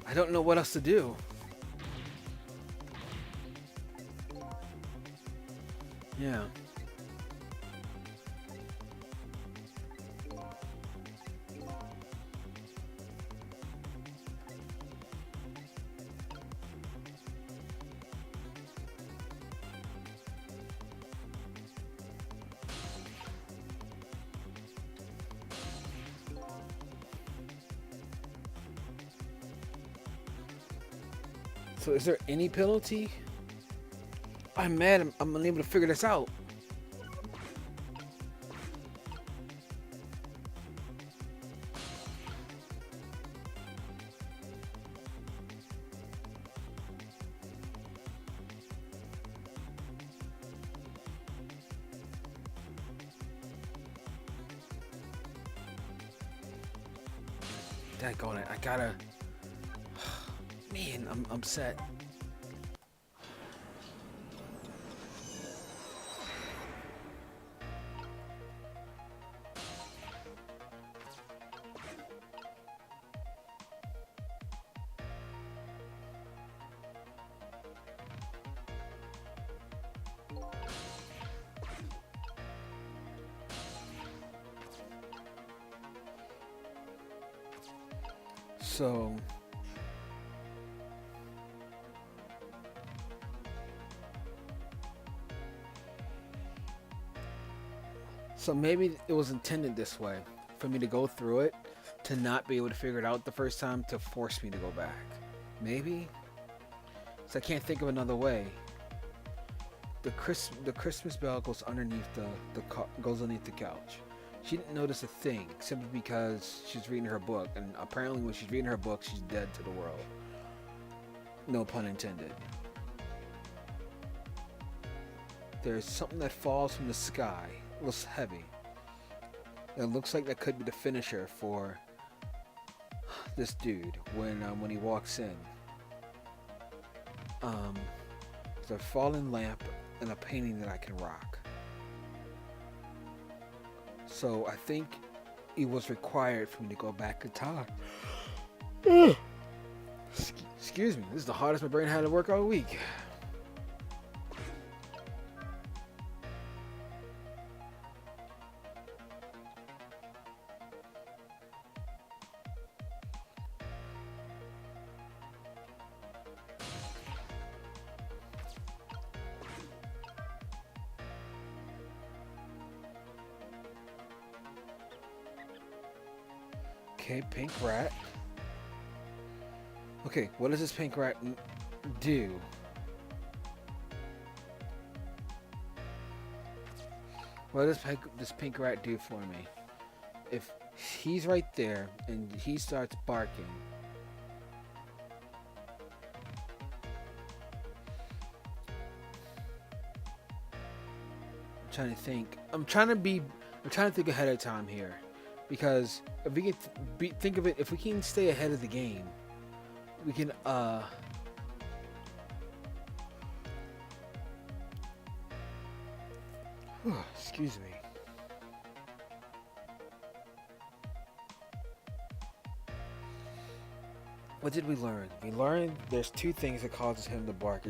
I don't know what else to do. Yeah. So is there any penalty? I'm mad I'm unable to figure this out. gotta go. I gotta. Man, I'm upset. So. So maybe it was intended this way, for me to go through it, to not be able to figure it out the first time, to force me to go back. Maybe? So I can't think of another way. The Christmas bell goes underneath goes underneath the couch. She didn't notice a thing simply because she's reading her book, and apparently when she's reading her book, she's dead to the world. No pun intended. There's something that falls from the sky. It looks heavy. It looks like that could be the finisher for this dude when he walks in. There's a fallen lamp and a painting that I can rock. So I think it was required for me to go back in time. Excuse me, this is the hardest my brain had to work all week. Okay, pink rat. Okay, what does this pink rat do? What does this pink rat do for me? If he's right there and he starts barking, I'm trying to think. I'm trying to think ahead of time here, because if we can think of it, if we can stay ahead of the game, we can excuse me. What did we learn? We learned there's two things that causes him to bark.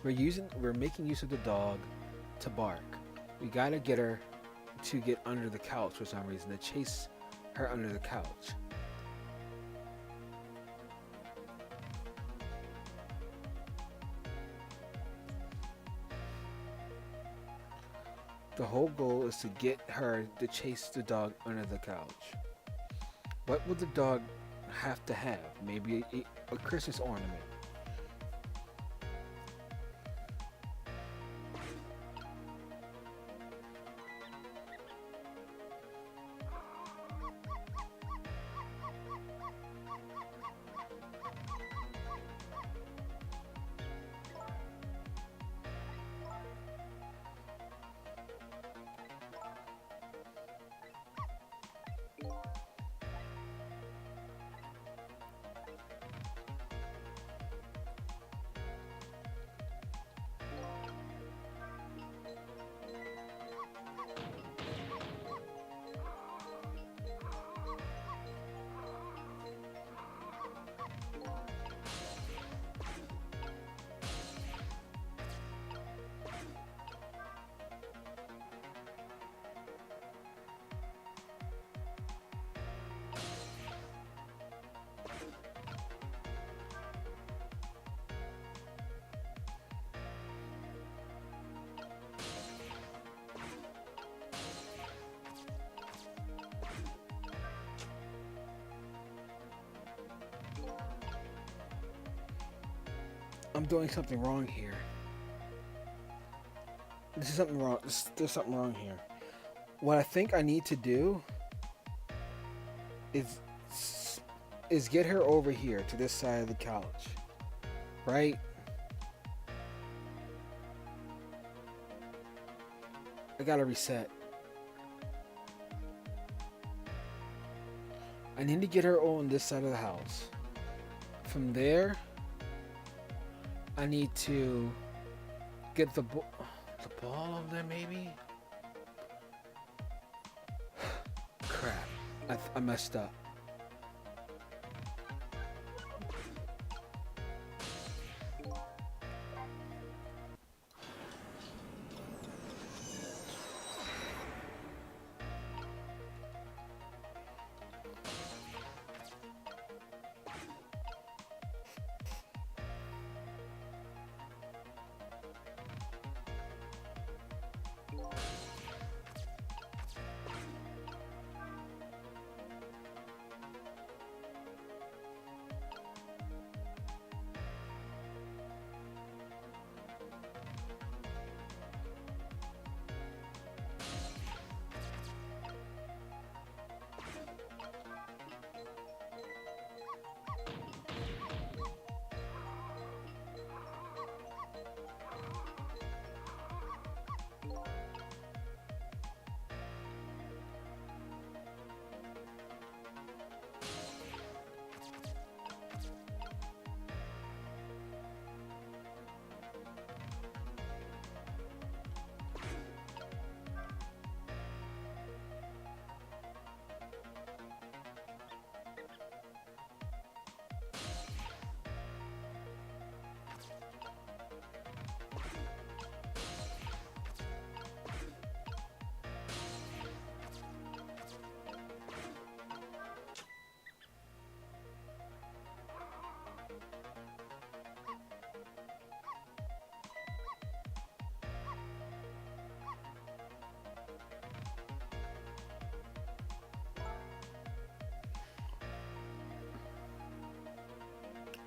We're making use of the dog to bark. We gotta get her to get under the couch for some reason, to chase her under the couch. The whole goal is to get her to chase the dog under the couch. What would the dog have to have? Maybe a Christmas ornament. I'm doing something wrong here. There's something wrong. There's something wrong here. What I think I need to do is get her over here to this side of the couch, right? I gotta reset. I need to get her on this side of the house. From there, I need to get the ball over there, maybe? Crap. I messed up.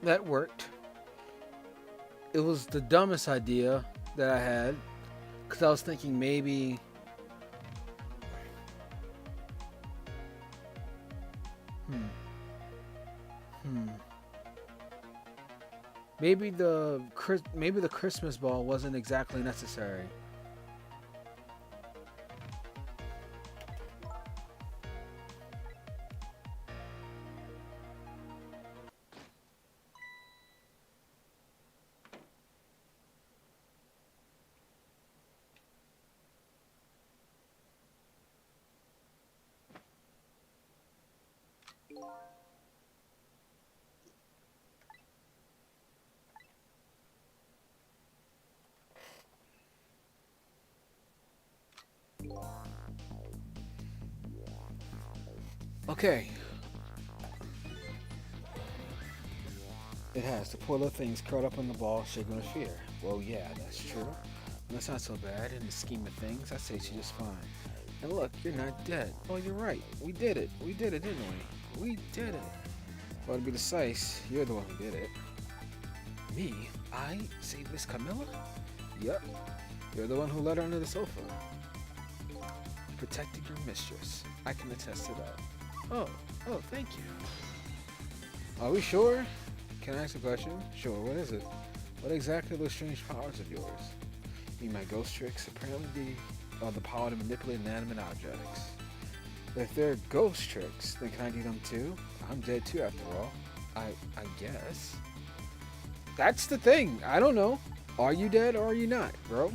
That worked. It was the dumbest idea that I had because I was thinking maybe. Hmm. Hmm. Maybe the Christmas ball wasn't exactly necessary. Okay. It has. The poor little thing's curled up in the ball, shaking with fear. Well, yeah, that's true. That's not so bad in the scheme of things. I say she's just fine. And look, you're not dead. Oh, you're right. We did it. We did it, didn't we? We did it. Well, to be precise, you're the one who did it. Me? I saved Miss Camilla? Yep. You're the one who let her under the sofa. Protected your mistress. I can attest to that. Oh, thank you. Are we sure? Can I ask a question? Sure, what is it? What exactly are those strange powers of yours? You mean my ghost tricks? Apparently the power to manipulate inanimate objects. If they're ghost tricks, then can I do them too? I'm dead too after all. I guess. That's the thing. I don't know. Are you dead or are you not, bro?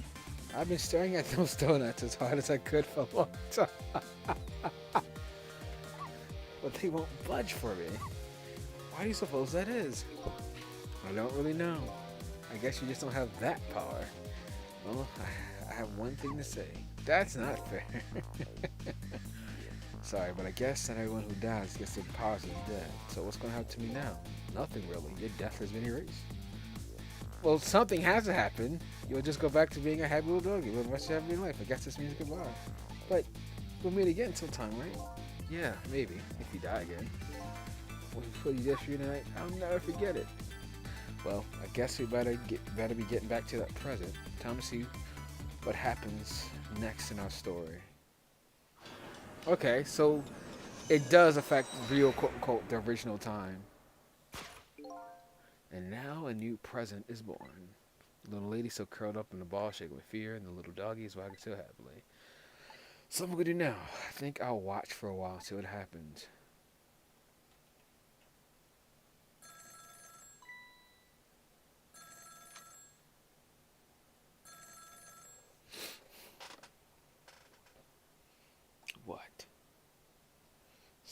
I've been staring at those donuts as hard as I could for a long time. But they won't budge for me. Why do you suppose that is? I don't really know. I guess you just don't have that power. Well, I have one thing to say. That's not fair. Sorry, but I guess that everyone who dies gets the powers of the dead. So what's going to happen to me now? Nothing really. Your death has been erased. Well, something has to happen. You'll just go back to being a happy little doggy for the rest of your life. I guess this means goodbye. But we'll meet again sometime, right? Yeah, maybe. If you die again. What you did for you tonight, I'll never forget it. Well, I guess we better be getting back to that present. Time to see what happens next in our story. Okay, so it does affect real quote unquote the original time. And now a new present is born. The little lady still curled up in the ball shaking with fear, and the little doggy is wagging so happily. So what I'm gonna do now? I think I'll watch for a while, see what happens.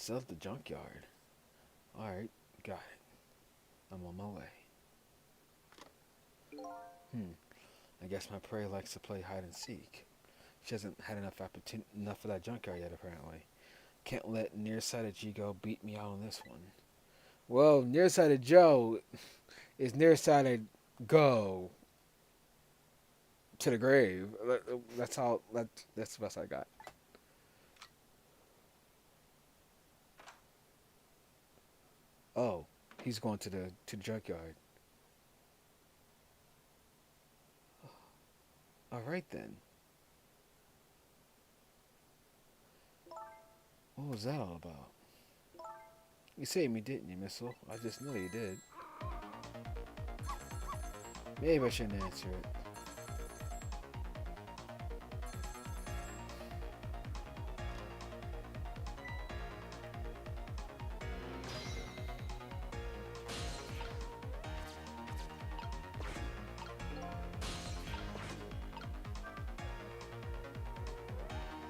still at the junkyard. Alright, got it. I'm on my way. I guess my prey likes to play hide and seek. She hasn't had enough of that junkyard yet, apparently. Can't let nearsighted Jigo beat me out on this one. Well, nearsighted Joe is nearsighted go to the grave. That's all. That's the best I got. Oh, he's going to the junkyard. All right then. What was that all about? You saved me, didn't you, Missile? I just know you did. Maybe I shouldn't answer it.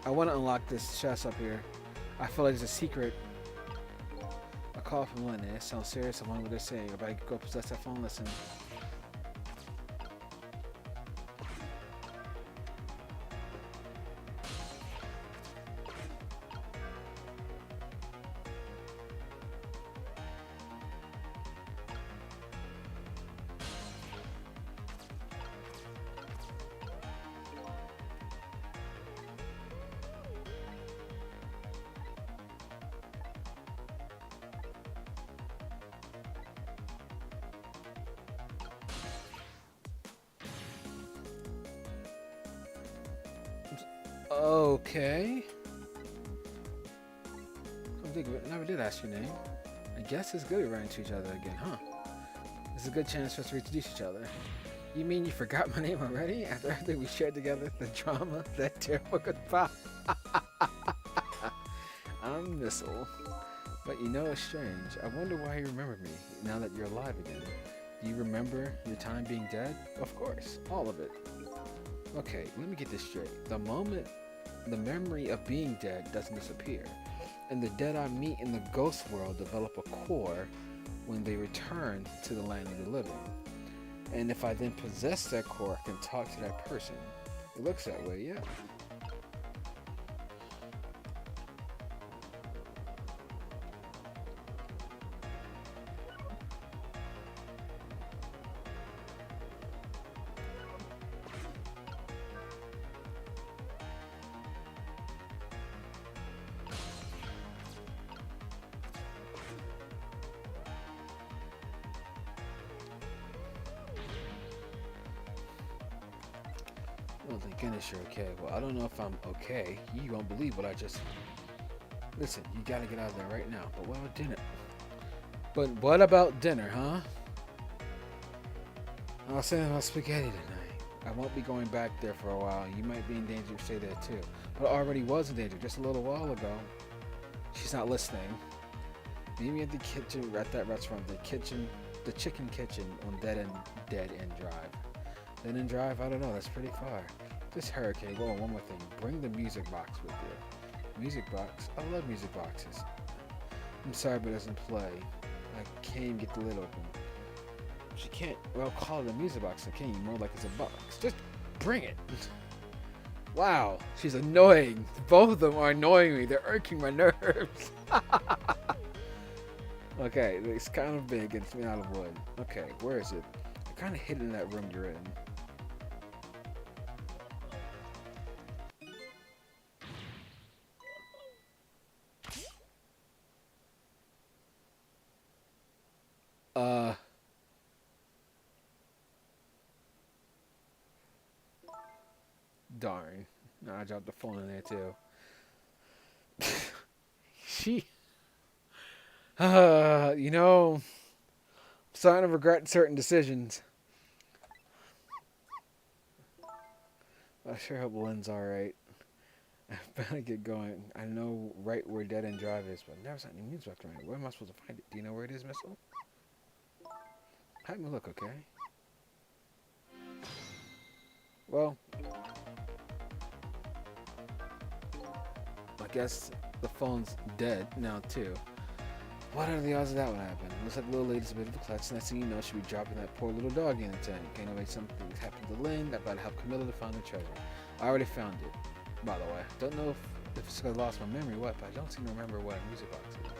I want to unlock this chest up here. I feel like there's a secret. A call from London. It sounds serious. I wonder what they're saying. If I go possess that phone, listen. Okay. Come think of it, I never did ask your name. I guess it's good we ran into each other again, huh? This is a good chance for us to introduce each other. You mean you forgot my name already? After everything we shared together? The drama? That terrible goodbye? I'm Missile. But you know it's strange. I wonder why you remember me, now that you're alive again. Do you remember your time being dead? Of course. All of it. Okay, let me get this straight. The memory of being dead doesn't disappear, and the dead I meet in the ghost world develop a core when they return to the land of the living. And if I then possess that core, I can talk to that person. It looks that way, yeah. Well, thank goodness you're okay. Well, I don't know if I'm okay. You won't believe what I just... Listen, you gotta get out of there right now. But what about dinner? But what about dinner, huh? I was saying about spaghetti tonight. I won't be going back there for a while. You might be in danger to stay there too. But I already was in danger just a little while ago. She's not listening. Meet me at the kitchen, at that restaurant, the chicken kitchen on Dead End Drive. Dead End Drive? I don't know, that's pretty far. This hurricane. Whoa, one more thing. Bring the music box with you. Music box? I love music boxes. I'm sorry, but it doesn't play. I can't even get the lid open. She can't, well, call it a music box, so can you? More like it's a box. Just bring it. Wow, she's annoying. Both of them are annoying me. They're irking my nerves. Okay, it's kind of big. It's made out of wood. Okay, where is it? I kind of hid it in that room you're in. Darn. No, I dropped the phone in there too. She, you know, I'm starting to regret certain decisions. I sure hope Lynn's alright. I better get going. I know right where Dead End Drive is, but I've never seen any music around here. Where am I supposed to find it? Do you know where it is, Missile? Have me look, okay? Well, I guess the phone's dead now too. What are the odds of that would happen? Looks like the little lady's a bit of a klutz. Next thing you know, she'll be dropping that poor little dog in the tank. Anyway, something happened to Lynn. I've got to help Camilla to find the treasure. I already found it, by the way. Don't know if it's because I lost my memory or what, but I don't seem to remember what a music box is.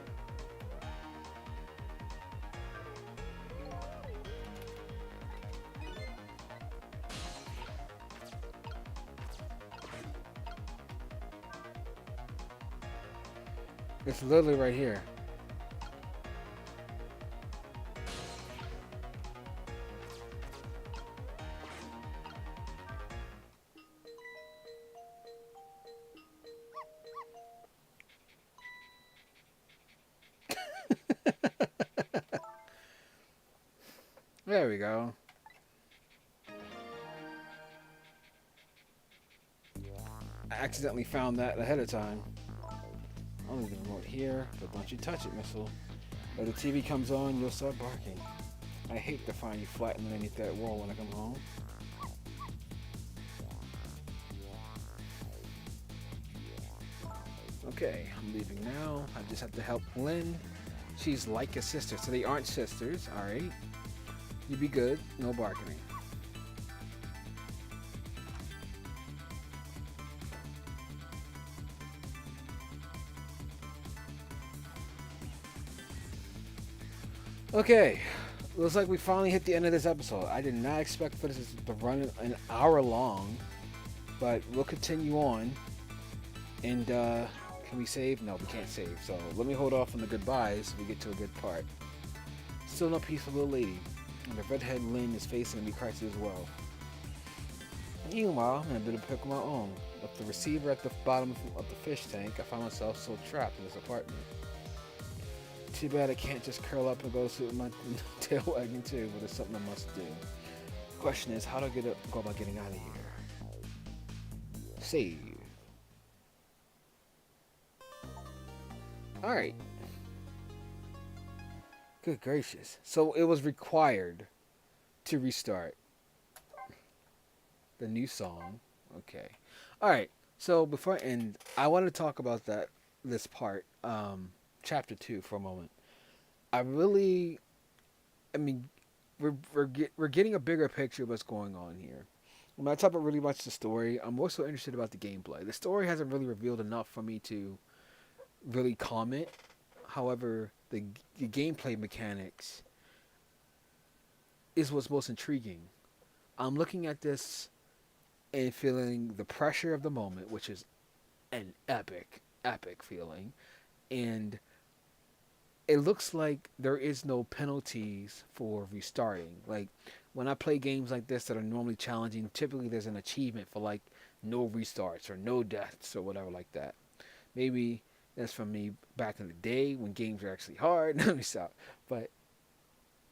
It's literally right here. There we go. I accidentally found that ahead of time. I'll leave the remote here, but don't you touch it, missile. If the TV comes on, you'll start barking. I hate to find you flattened underneath that wall when I come home. Okay, I'm leaving now. I just have to help Lynn. She's like a sister, so they aren't sisters, alright? You be good, no barking. Okay, looks like we finally hit the end of this episode. I did not expect for this to run an hour long, but we'll continue on. And can we save? No, we can't save. So let me hold off on the goodbyes so we get to a good part. Still no peace for little lady. And the redhead Lynn is facing a new crisis as well. Meanwhile, I'm in a bit of a pickle of my own. With the receiver at the bottom of the fish tank, I find myself so trapped in this apartment. Too bad I can't just curl up and go to sleep with my tail wagging too, but it's something I must do. The question is, how do I go about getting out of here? Save. Alright. Good gracious. So it was required to restart the new song. Okay. Alright. So before I end, I want to talk about this part, chapter 2 for a moment. I mean, we're getting a bigger picture of what's going on here. When I talk about really much the story, I'm also interested about the gameplay. The story hasn't really revealed enough for me to really comment. However, the gameplay mechanics is what's most intriguing. I'm looking at this and feeling the pressure of the moment, which is an epic feeling. And it looks like there is no penalties for restarting. Like, when I play games like this that are normally challenging, typically there's an achievement for, like, no restarts or no deaths or whatever like that. Maybe that's from me back in the day when games were actually hard. Let me stop. But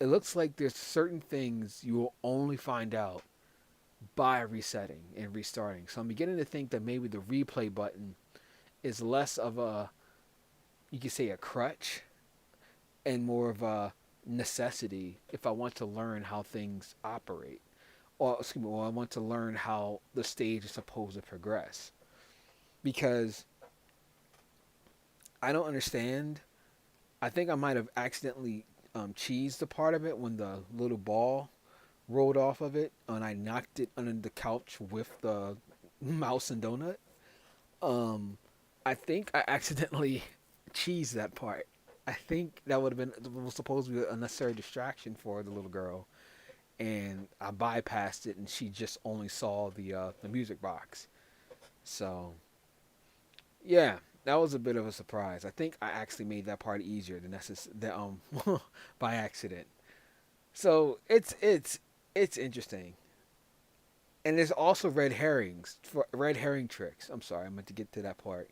it looks like there's certain things you will only find out by resetting and restarting. So I'm beginning to think that maybe the replay button is less of a, you could say, a crutch, and more of a necessity if I want to learn how things operate. Or, excuse me, I want to learn how the stage is supposed to progress. Because I don't understand. I think I might have accidentally cheesed the part of it when the little ball rolled off of it and I knocked it under the couch with the mouse and donut. I think I accidentally cheesed that part. I think that would have been was supposed to be a necessary distraction for the little girl, and I bypassed it, and she just only saw the music box. So, yeah, that was a bit of a surprise. I think I actually made that part easier than by accident. So it's interesting, and there's also red herring tricks. I'm sorry, I meant to get to that part,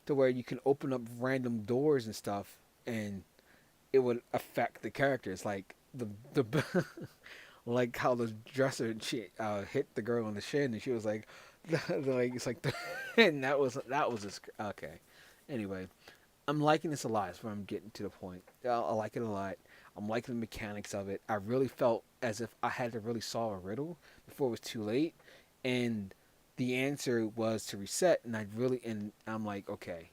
to where you can open up random doors and stuff, and it would affect the characters, like the like how the dresser hit the girl on the shin, and she was like, like it's like, and that was just okay. Anyway, I'm liking this a lot. That's where I'm getting to the point. I like it a lot. I'm liking the mechanics of it. I really felt as if I had to really solve a riddle before it was too late, and the answer was to reset. And I'm like, okay,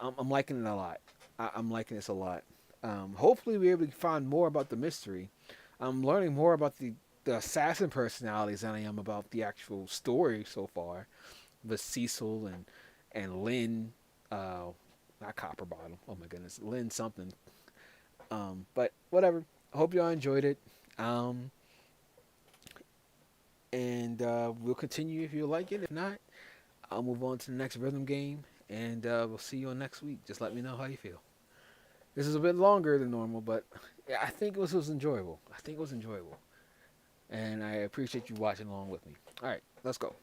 I'm liking it a lot. I'm liking this a lot. Hopefully, we're able to find more about the mystery. I'm learning more about the assassin personalities than I am about the actual story so far. With Cecil and Lynn, not Copper Bottom. Oh my goodness, Lynn something. But whatever. I hope y'all enjoyed it. Um, and we'll continue if you like it. If not, I'll move on to the next rhythm game, and we'll see you on next week. Just let me know how you feel. This is a bit longer than normal, but yeah, I think it was enjoyable. I think it was enjoyable, and I appreciate you watching along with me. All right, let's go.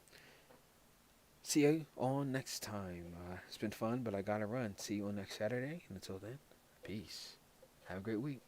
See you on next time. It's been fun, but I gotta run. See you on next Saturday, and until then, peace. Have a great week.